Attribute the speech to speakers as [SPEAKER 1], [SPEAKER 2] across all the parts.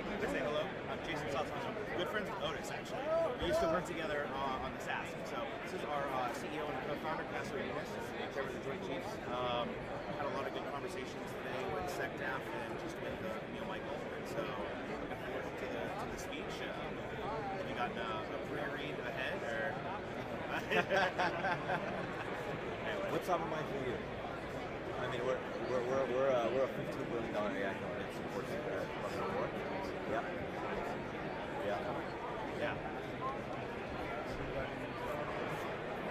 [SPEAKER 1] to say hello. I'm Jason Salzman. Good friends with Otis, actually. We used to work together on the SAS. So this is our CEO and co-founder, Pastor Enos, chairman of the Joint Chiefs. Had a lot of good conversations today with SecDAF and just with Neil Michael. And so looking forward to the speech. Have you got a pre-read ahead, or?
[SPEAKER 2] What's top of mind for you? I mean, we're a $15 billion AI company that supports the Department of War. Yeah. Yeah.
[SPEAKER 1] Yeah.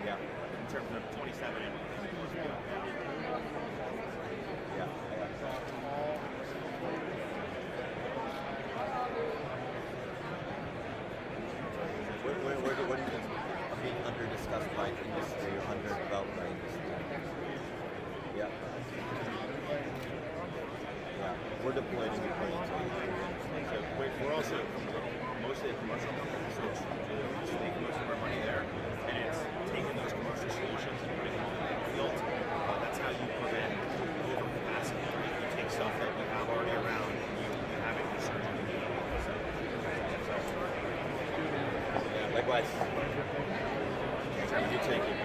[SPEAKER 2] Yeah.
[SPEAKER 1] In terms of 27 and
[SPEAKER 2] yeah. What do you think are being under discussed by industry or under developed by industry? Yeah. Yeah. We're deployed in Ukraine.
[SPEAKER 1] So we're also mostly a commercial company, so it's really just making most of our money there, and it's taking those commercial solutions and putting them in the field. That's how you prevent overcapacity, right? You take stuff that you have already around and you have it research and you
[SPEAKER 2] Yeah, likewise. You take it.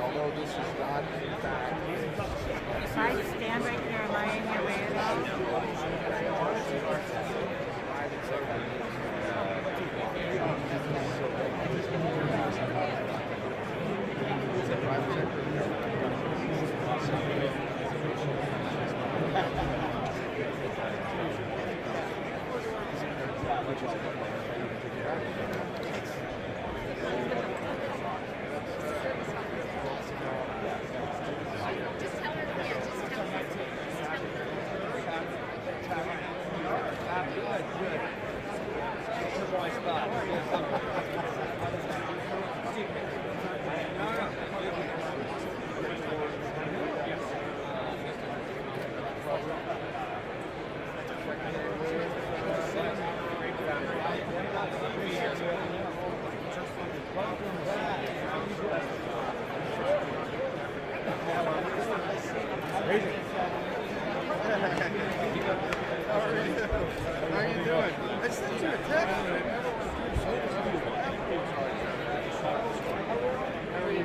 [SPEAKER 3] Although this is not in fact.
[SPEAKER 4] If I stand right here, am I in your way at all?
[SPEAKER 3] How are you doing? I sent you a text. How are you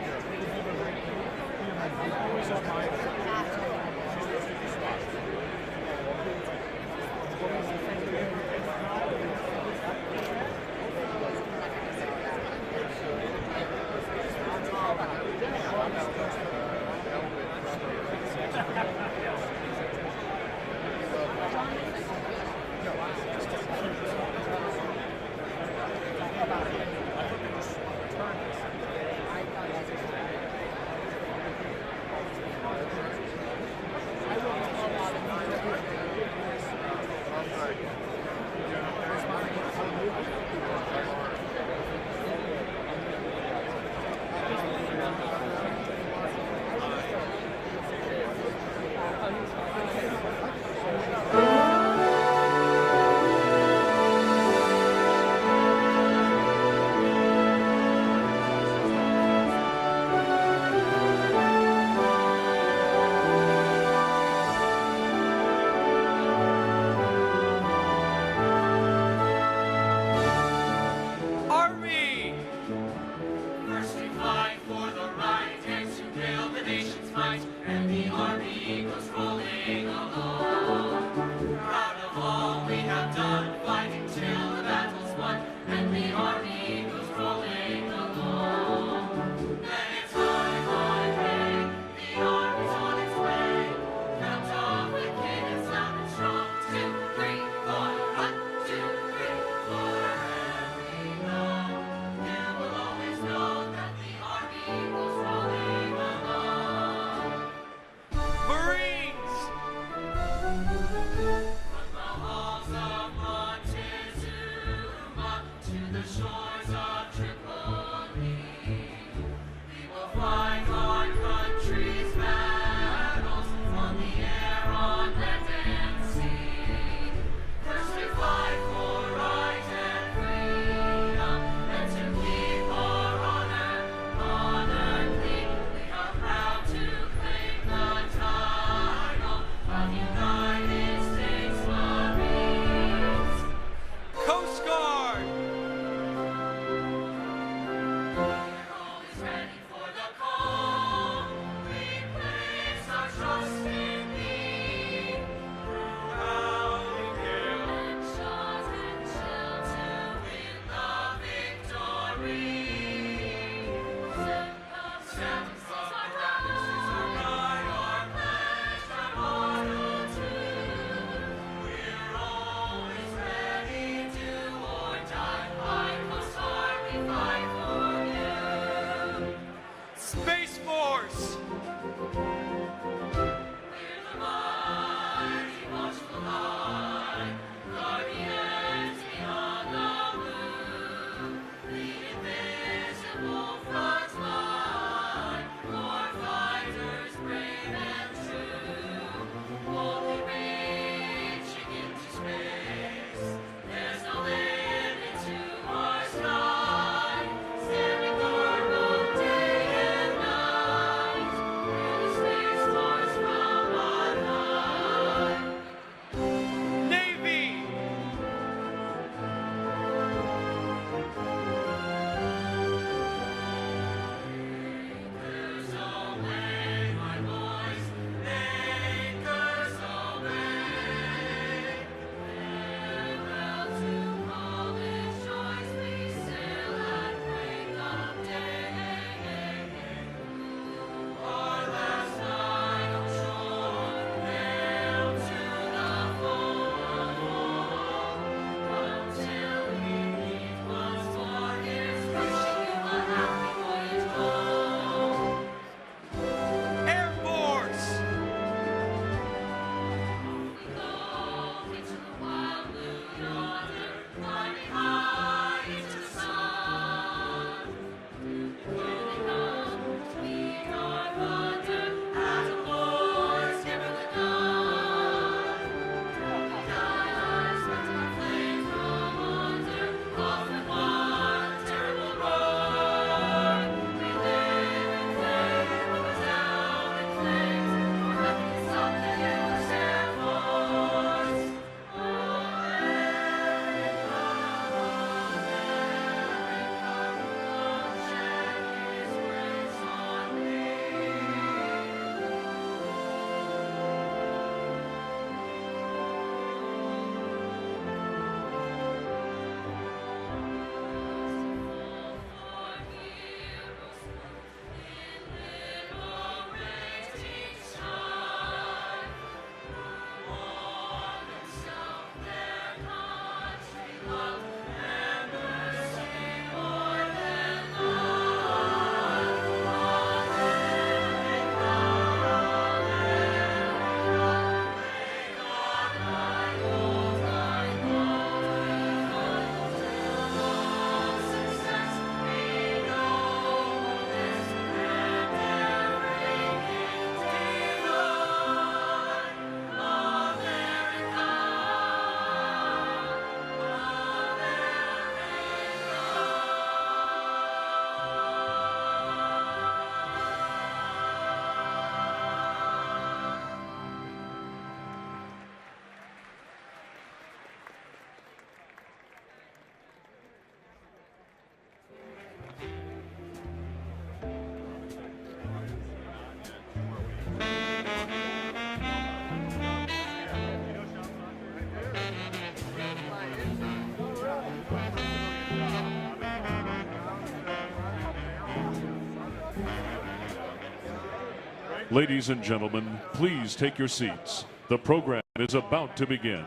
[SPEAKER 5] Marine! Ladies and gentlemen, please take your seats. The program is about to begin.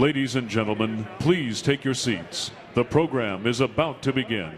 [SPEAKER 5] Ladies and gentlemen, please take your seats. The program is about to begin.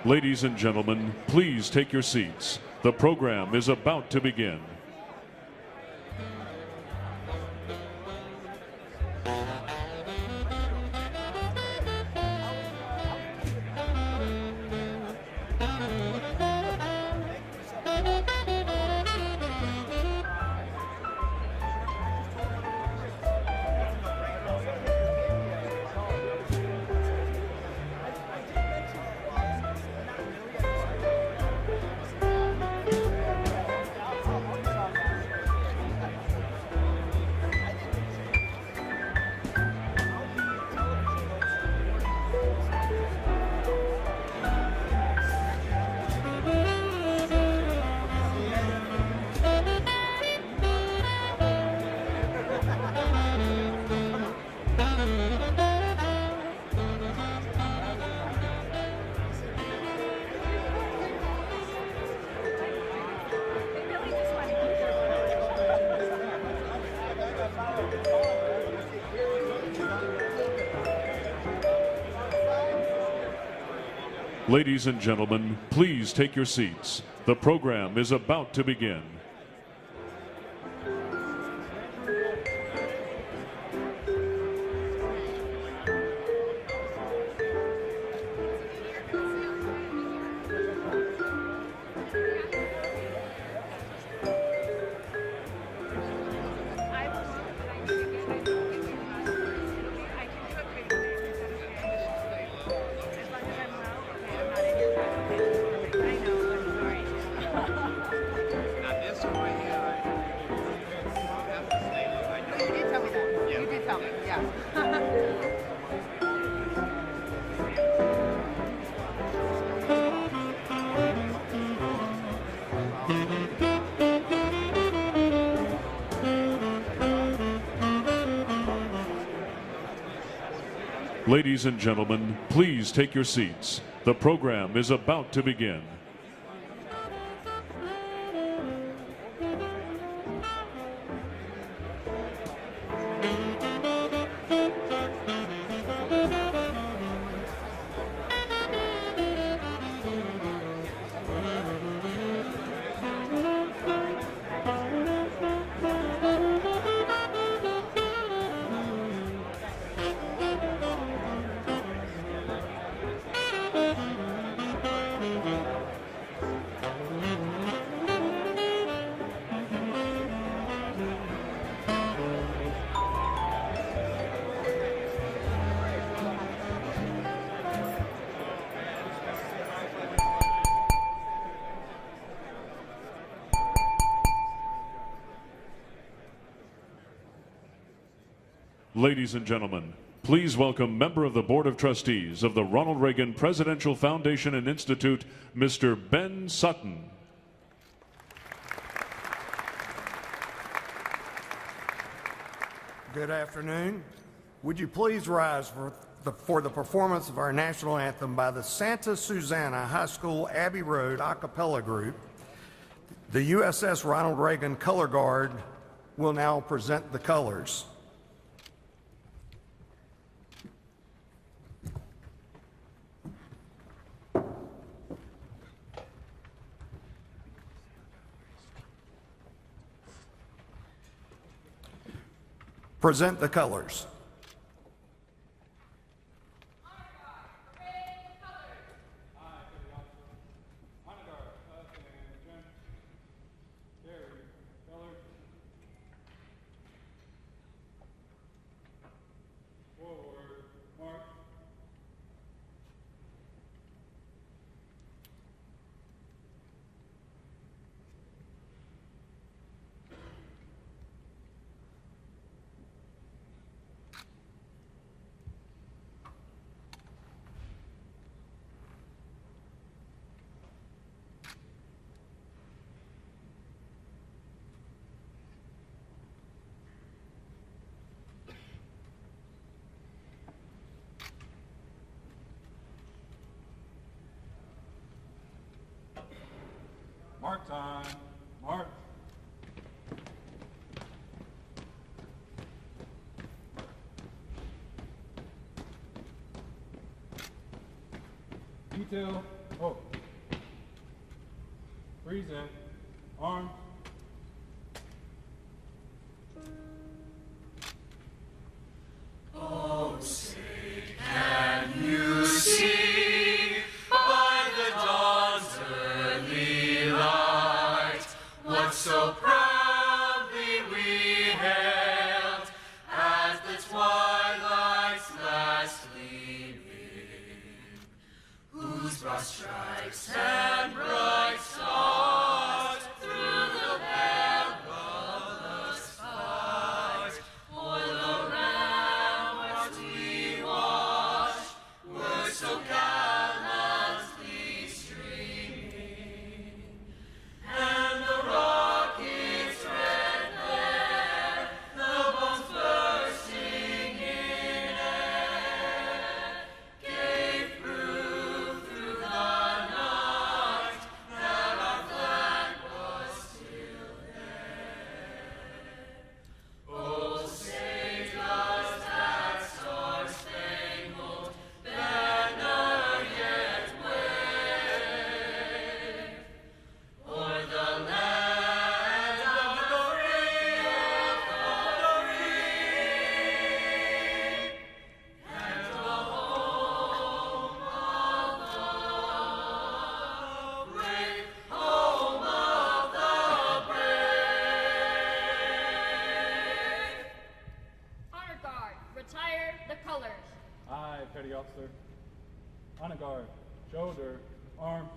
[SPEAKER 5] Ladies and gentlemen, please take your seats. The program is about to begin. Ladies and gentlemen, please take your seats. The program is about to begin. Ladies and gentlemen, please take your seats. The program is about to begin. Ladies and gentlemen, please welcome member of the Board of Trustees of the Ronald Reagan Presidential Foundation and Institute, Mr. Ben Sutton.
[SPEAKER 3] Good afternoon. Would you please rise for the performance of our national anthem by the Santa Susana High School Abbey Road a cappella group. The USS Ronald Reagan Color Guard will now present the colors. Present the colors.
[SPEAKER 6] Mark time. Mark. Detail. Oh. Present. Arms.
[SPEAKER 7] Oh, say, can you see by the dawn's early light what so proudly we hailed as the twilight's last gleaming, whose broad stripes and bright stars through the perilous fight o'er the ramparts we watched were so gallantly streaming, and the rocket's red glare, the bombs bursting in air, gave proof through the night that our flag was still there. Oh, say does that star-spangled banner yet wave o'er the land of the free and the home of the brave, home of the brave.
[SPEAKER 8] Honor guard, retire the colors.
[SPEAKER 6] Aye, Petty Officer. Honor guard. Shoulder. Arms.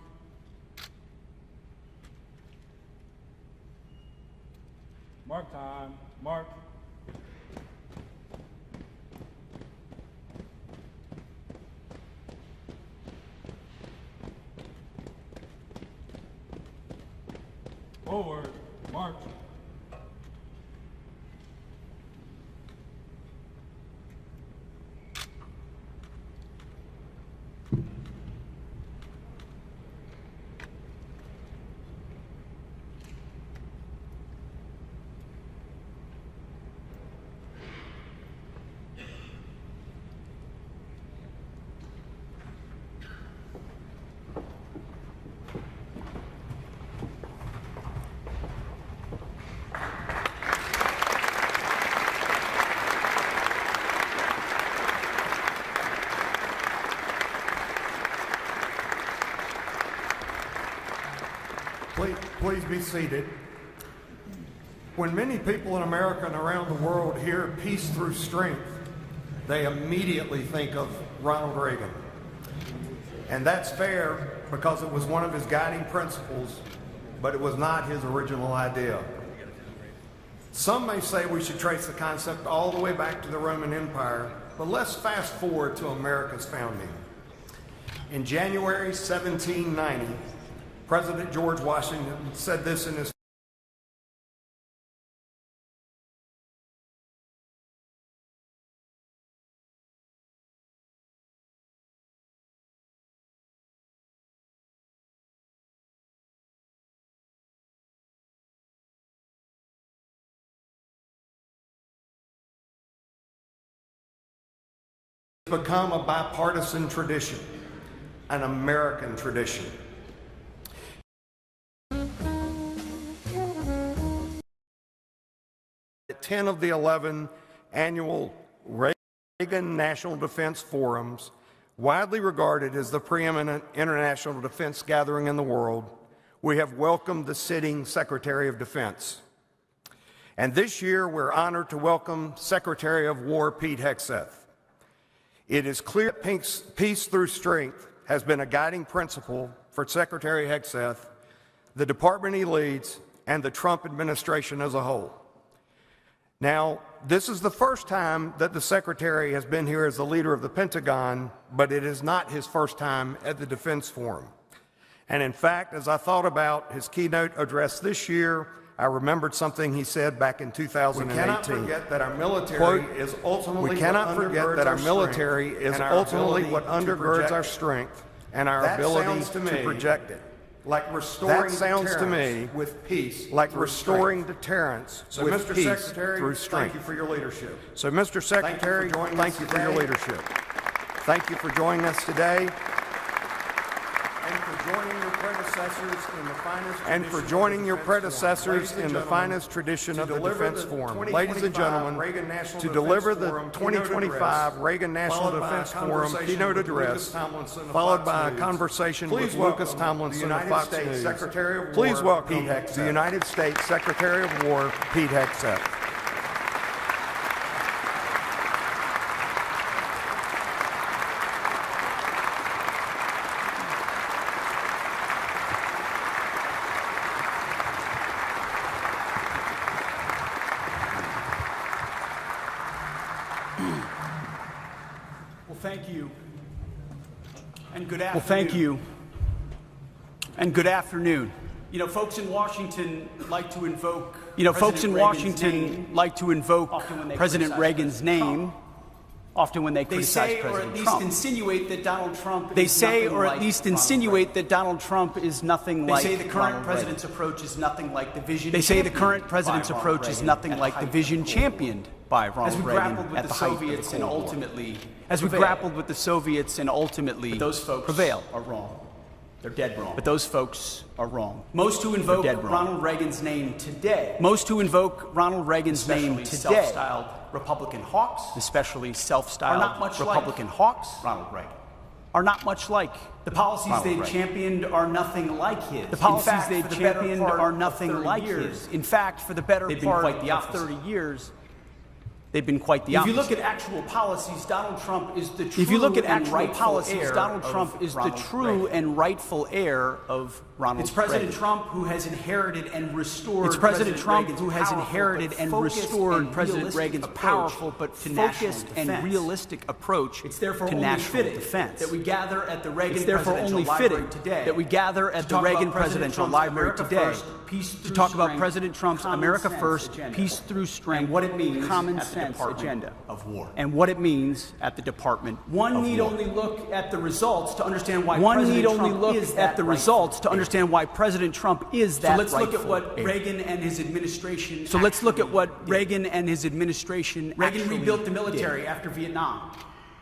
[SPEAKER 6] Mark time. Mark. Forward. March.
[SPEAKER 3] Please be seated. When many people in America and around the world hear peace through strength, they immediately think of Ronald Reagan. And that's fair because it was one of his guiding principles, but it was not his original idea. Some may say we should trace the concept all the way back to the Roman Empire, but let's fast forward to America's founding. In January 1790, President George Washington said this in his become a bipartisan tradition, an American tradition. At 10 of the 11 annual Reagan National Defense Forums, widely regarded as the preeminent international defense gathering in the world, we have welcomed the sitting Secretary of Defense. And this year, we're honored to welcome Secretary of War Pete Hegseth. It is clear that peace through strength has been a guiding principle for Secretary Hegseth, the department he leads, and the Trump administration as a whole. Now, this is the first time that the Secretary has been here as the leader of the Pentagon, but it is not his first time at the Defense Forum. And in fact, as I thought about his keynote address this year, I remembered something he said back in 2018. We cannot forget that our military is ultimately what undergirds our strength and our ability to project it. Like restoring deterrence with peace, like restoring deterrence with peace through strength. Thank you for your leadership. So, Mr. Secretary, thank you for your leadership. Thank you for joining us today. And for joining your predecessors in the finest tradition of the Defense Forum. Ladies and gentlemen, to deliver the 2025 Reagan National Defense Forum keynote address, followed by a conversation with Lucas Tomlinson of Fox News, please welcome the United States Secretary of War, Pete Hegseth.
[SPEAKER 9] Thank you, and good afternoon. You know, folks in Washington like to invoke. President Reagan's name often when they criticize President Trump. They say, or at least insinuate that Donald Trump is nothing like. They say the current president's approach is nothing like the vision. They say the current president's approach is nothing like the vision championed by Ronald Reagan at the height of the Cold War. As we grappled with the Soviets and ultimately prevailed. Are wrong. They're dead wrong. But those folks are wrong. Most who invoke Ronald Reagan's name today. Self-styled Republican hawks. Especially self-styled Republican hawks. Ronald Reagan. Are not much like the policies they've championed are nothing like his. The policies they've championed are nothing like his. In fact, for the better part of 30 years, they've been quite the opposite. If you look at actual policies, Donald Trump is the true and rightful heir of Ronald Reagan. It's President Trump who has inherited and restored President Reagan's powerful but focused and realistic approach to national defense. That we gather at the Reagan Presidential Library today to talk about President Trump's America First, Peace Through Strength, and what it means common sense agenda of war, and what it means at the Department of War. One need only look at the results to understand why President Trump is that. So let's look at what Reagan and his administration. Reagan rebuilt the military after Vietnam.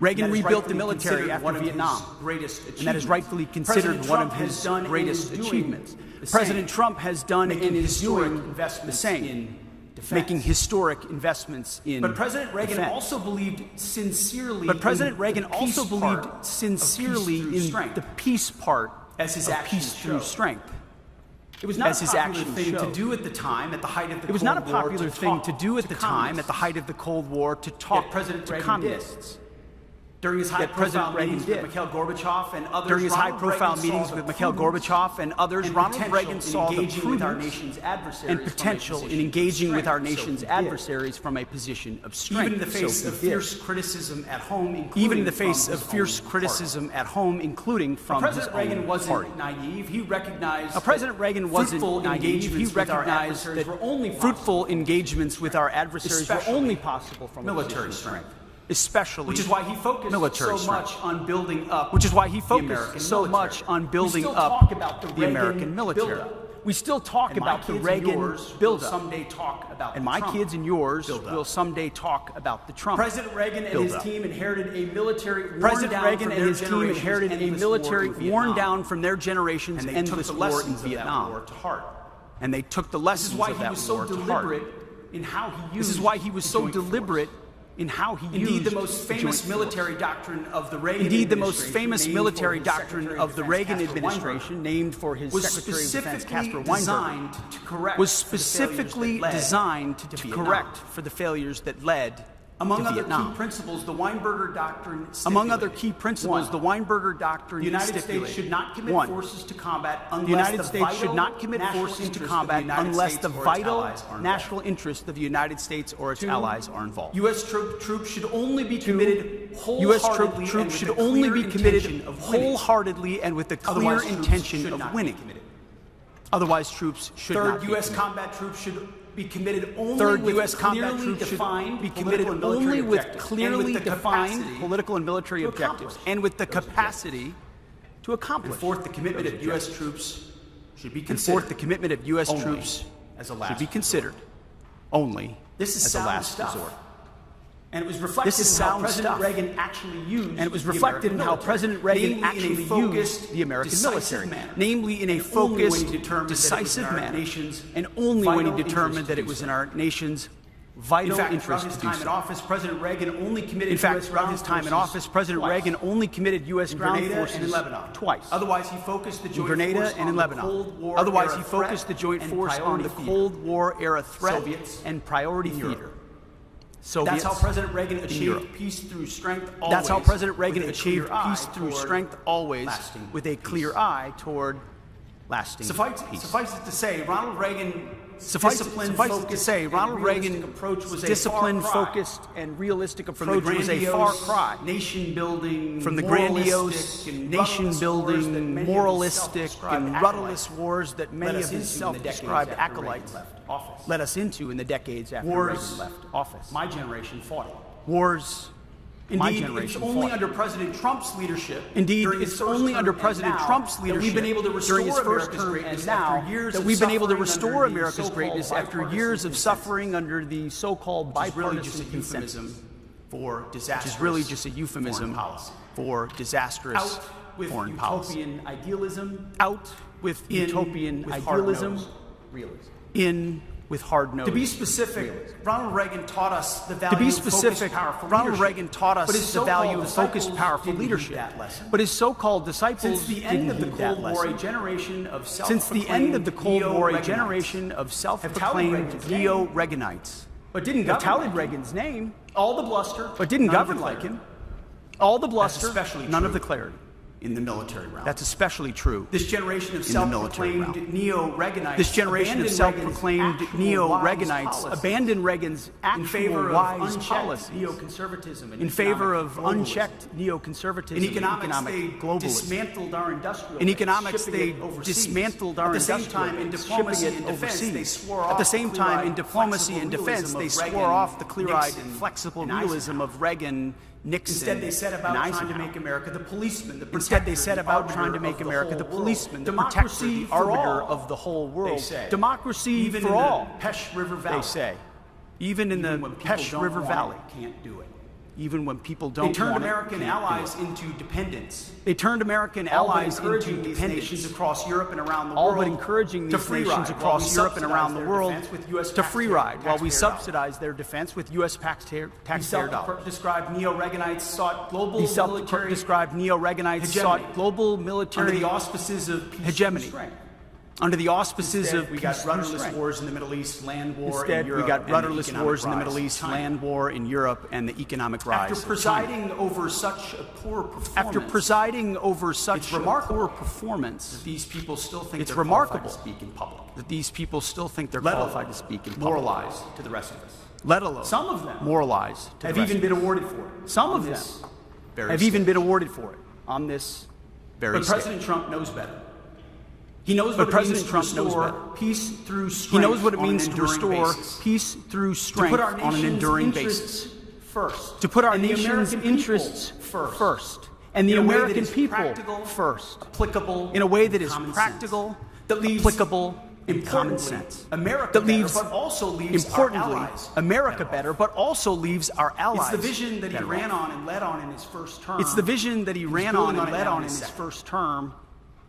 [SPEAKER 9] Reagan rebuilt the military after Vietnam, and that is rightfully considered one of his greatest achievements. President Trump has done and is doing the same, making historic investments in defense. But President Reagan also believed sincerely in the peace part as his actions through strength. It was not a popular thing to do at the time, at the height of the Cold War. It was not a popular thing to do at the time, at the height of the Cold War, to talk to communists. during his high-profile meetings with Mikhail Gorbachev and others,
[SPEAKER 10] during his high-profile meetings with Mikhail Gorbachev and others, Ronald Reagan saw the prudence and potential in engaging with our nation's adversaries from a position of strength.
[SPEAKER 9] Even in the face of fierce criticism at home, including from his own
[SPEAKER 10] President Reagan wasn't
[SPEAKER 9] party.
[SPEAKER 10] naive. He recognized
[SPEAKER 9] President Reagan wasn't naive. He recognized that fruitful engagements with our adversaries were only possible from
[SPEAKER 10] military strength.
[SPEAKER 9] Especially,
[SPEAKER 10] which is why he focused so much on building up.
[SPEAKER 9] Which is why he focused so much on building up the American military. We still talk about the Reagan buildup.
[SPEAKER 10] Someday talk about
[SPEAKER 9] and my kids and yours will someday talk about the Trump.
[SPEAKER 10] President Reagan and his team inherited a military
[SPEAKER 9] worn down from their generation's endless war in Vietnam. And they took the lessons of that war to heart. This is why he was so deliberate in how he used
[SPEAKER 10] Indeed, the most famous military doctrine of the Reagan
[SPEAKER 9] administration, named for his Secretary of Defense, Caspar Weinberger, was specifically designed to correct for the failures that led
[SPEAKER 10] Among
[SPEAKER 9] to
[SPEAKER 10] other
[SPEAKER 9] Vietnam.
[SPEAKER 10] key principles, the Weinberger Doctrine
[SPEAKER 9] the
[SPEAKER 10] United States should not commit forces to combat unless
[SPEAKER 9] the United States should not commit forces to combat unless the vital national interests of the United States or its allies are involved.
[SPEAKER 10] U.S. troops should only be committed wholeheartedly and with the clear intention of winning.
[SPEAKER 9] Otherwise, troops should not be
[SPEAKER 10] committed. U.S. combat troops should be committed only with clearly defined
[SPEAKER 9] political and military objectives and with the capacity to accomplish.
[SPEAKER 10] And fourth, the commitment of U.S. troops should be
[SPEAKER 9] considered only as a last resort.
[SPEAKER 10] And it was reflected in how President Reagan actually used
[SPEAKER 9] the American military, namely in a focused, decisive manner, and only when he determined that it was in our nation's vital interest to do so.
[SPEAKER 10] President Reagan only committed
[SPEAKER 9] In fact, throughout his time in office, President Reagan only committed U.S. ground forces twice.
[SPEAKER 10] Otherwise, he focused the joint
[SPEAKER 9] Grenada and in Lebanon. Otherwise, he focused the joint force on the Cold War era threat and priority theater.
[SPEAKER 10] That's how President Reagan achieved peace through strength.
[SPEAKER 9] That's how President Reagan achieved peace through strength, always with a clear eye toward lasting peace.
[SPEAKER 10] Suffice it to say, Ronald Reagan's
[SPEAKER 9] disciplined, focused, and realistic approach was a far cry from the grandiose, nation-building, moralistic, and rudderless wars that many of his self-described acolytes led us into in the decades after Reagan left office.
[SPEAKER 10] My generation fought it.
[SPEAKER 9] Wars.
[SPEAKER 10] Indeed, it's only under President Trump's leadership.
[SPEAKER 9] We've been able to restore America's greatness after years of suffering under the so-called bipartisan consensus, which is really just a euphemism for disastrous foreign policy. Out with utopian idealism, in with hard-nosed.
[SPEAKER 10] To be specific, Ronald Reagan taught us the value of focused, powerful leadership.
[SPEAKER 9] But his so-called disciples
[SPEAKER 10] Since the end of the Cold War, a generation of self-proclaimed
[SPEAKER 9] neo-Reaganites
[SPEAKER 10] didn't
[SPEAKER 9] touted Reagan's name,
[SPEAKER 10] all the bluster,
[SPEAKER 9] but didn't govern like him. All the bluster, none of the clarity.
[SPEAKER 10] In the military realm.
[SPEAKER 9] That's especially true.
[SPEAKER 10] This generation of self-proclaimed neo-Reaganites
[SPEAKER 9] abandoned Reagan's actual wise policy
[SPEAKER 10] neoconservatism
[SPEAKER 9] in favor of unchecked neoconservatism
[SPEAKER 10] and economic globalism. Dismantled our industrial.
[SPEAKER 9] In economics, they dismantled our industrial, shipping it overseas. At the same time, in diplomacy and defense, they swore off the clear-eyed, flexible realism of Reagan, Nixon,
[SPEAKER 10] Instead, they set about trying to make America the policeman, the protector, the
[SPEAKER 9] arbiter of the whole world. Democracy
[SPEAKER 10] even
[SPEAKER 9] for
[SPEAKER 10] in
[SPEAKER 9] all,
[SPEAKER 10] the Pesh River Valley.
[SPEAKER 9] They say. Even in the Pesh River Valley.
[SPEAKER 10] Can't do it.
[SPEAKER 9] Even when people don't want it.
[SPEAKER 10] They turned American allies into dependents.
[SPEAKER 9] They turned American allies into dependents.
[SPEAKER 10] Nations across Europe and around the
[SPEAKER 9] all
[SPEAKER 10] world
[SPEAKER 9] but encouraging these nations across Europe and around the world to free ride while we subsidize their defense with U.S. taxpayer dollars.
[SPEAKER 10] Described neo-Reaganites sought global
[SPEAKER 9] military hegemony
[SPEAKER 10] under the auspices of peace
[SPEAKER 9] hegemony.
[SPEAKER 10] and strength. under the auspices of
[SPEAKER 9] we got
[SPEAKER 10] peace through
[SPEAKER 9] rudderless
[SPEAKER 10] strength.
[SPEAKER 9] wars in the Middle East, land war in
[SPEAKER 10] Instead,
[SPEAKER 9] Europe,
[SPEAKER 10] we got
[SPEAKER 9] and the
[SPEAKER 10] rudderless
[SPEAKER 9] economic
[SPEAKER 10] wars in the
[SPEAKER 9] rise
[SPEAKER 10] Middle
[SPEAKER 9] of
[SPEAKER 10] East,
[SPEAKER 9] China.
[SPEAKER 10] land war in Europe, and the economic rise
[SPEAKER 9] After
[SPEAKER 10] of
[SPEAKER 9] presiding over such a poor performance,
[SPEAKER 10] After presiding over such
[SPEAKER 9] it's
[SPEAKER 10] a
[SPEAKER 9] remarkable
[SPEAKER 10] poor performance,
[SPEAKER 9] these people still think
[SPEAKER 10] it's
[SPEAKER 9] they're
[SPEAKER 10] remarkable
[SPEAKER 9] qualified to speak in public,
[SPEAKER 10] that these people still think they're
[SPEAKER 9] let
[SPEAKER 10] qualified
[SPEAKER 9] alone
[SPEAKER 10] to speak in public.
[SPEAKER 9] moralize to the rest of us.
[SPEAKER 10] Let alone
[SPEAKER 9] Some of them
[SPEAKER 10] moralize to
[SPEAKER 9] have
[SPEAKER 10] the rest
[SPEAKER 9] even
[SPEAKER 10] of
[SPEAKER 9] been
[SPEAKER 10] us.
[SPEAKER 9] awarded for it.
[SPEAKER 10] Some
[SPEAKER 9] on
[SPEAKER 10] of them
[SPEAKER 9] this very
[SPEAKER 10] have
[SPEAKER 9] stage.
[SPEAKER 10] even been awarded for it on this very
[SPEAKER 9] But
[SPEAKER 10] stage.
[SPEAKER 9] President Trump knows better. He knows
[SPEAKER 10] But
[SPEAKER 9] what
[SPEAKER 10] President
[SPEAKER 9] it means
[SPEAKER 10] Trump
[SPEAKER 9] to
[SPEAKER 10] knows
[SPEAKER 9] restore
[SPEAKER 10] better.
[SPEAKER 9] peace through strength.
[SPEAKER 10] He knows what it
[SPEAKER 9] on
[SPEAKER 10] means
[SPEAKER 9] an
[SPEAKER 10] to
[SPEAKER 9] enduring
[SPEAKER 10] restore
[SPEAKER 9] basis.
[SPEAKER 10] peace through
[SPEAKER 9] To
[SPEAKER 10] strength
[SPEAKER 9] put our
[SPEAKER 10] on an
[SPEAKER 9] nation's
[SPEAKER 10] enduring
[SPEAKER 9] interests
[SPEAKER 10] basis.
[SPEAKER 9] first.
[SPEAKER 10] To put our
[SPEAKER 9] And the
[SPEAKER 10] nation's
[SPEAKER 9] American
[SPEAKER 10] interests
[SPEAKER 9] people
[SPEAKER 10] first. And the
[SPEAKER 9] in a way that
[SPEAKER 10] American
[SPEAKER 9] is
[SPEAKER 10] people
[SPEAKER 9] practical,
[SPEAKER 10] first.
[SPEAKER 9] applicable,
[SPEAKER 10] In a way
[SPEAKER 9] and
[SPEAKER 10] that is
[SPEAKER 9] common
[SPEAKER 10] practical,
[SPEAKER 9] sense. That leaves,
[SPEAKER 10] applicable, and common
[SPEAKER 9] importantly,
[SPEAKER 10] sense.
[SPEAKER 9] America
[SPEAKER 10] that leaves,
[SPEAKER 9] better, but also leaves
[SPEAKER 10] importantly,
[SPEAKER 9] our allies
[SPEAKER 10] America
[SPEAKER 9] better
[SPEAKER 10] better, but also leaves our allies.
[SPEAKER 9] It's the vision that he
[SPEAKER 10] better
[SPEAKER 9] ran
[SPEAKER 10] off.
[SPEAKER 9] on and led on in his first term.
[SPEAKER 10] It's the vision that he
[SPEAKER 9] He's
[SPEAKER 10] ran
[SPEAKER 9] building
[SPEAKER 10] on and
[SPEAKER 9] it
[SPEAKER 10] led
[SPEAKER 9] now
[SPEAKER 10] on in his
[SPEAKER 9] second.
[SPEAKER 10] first term,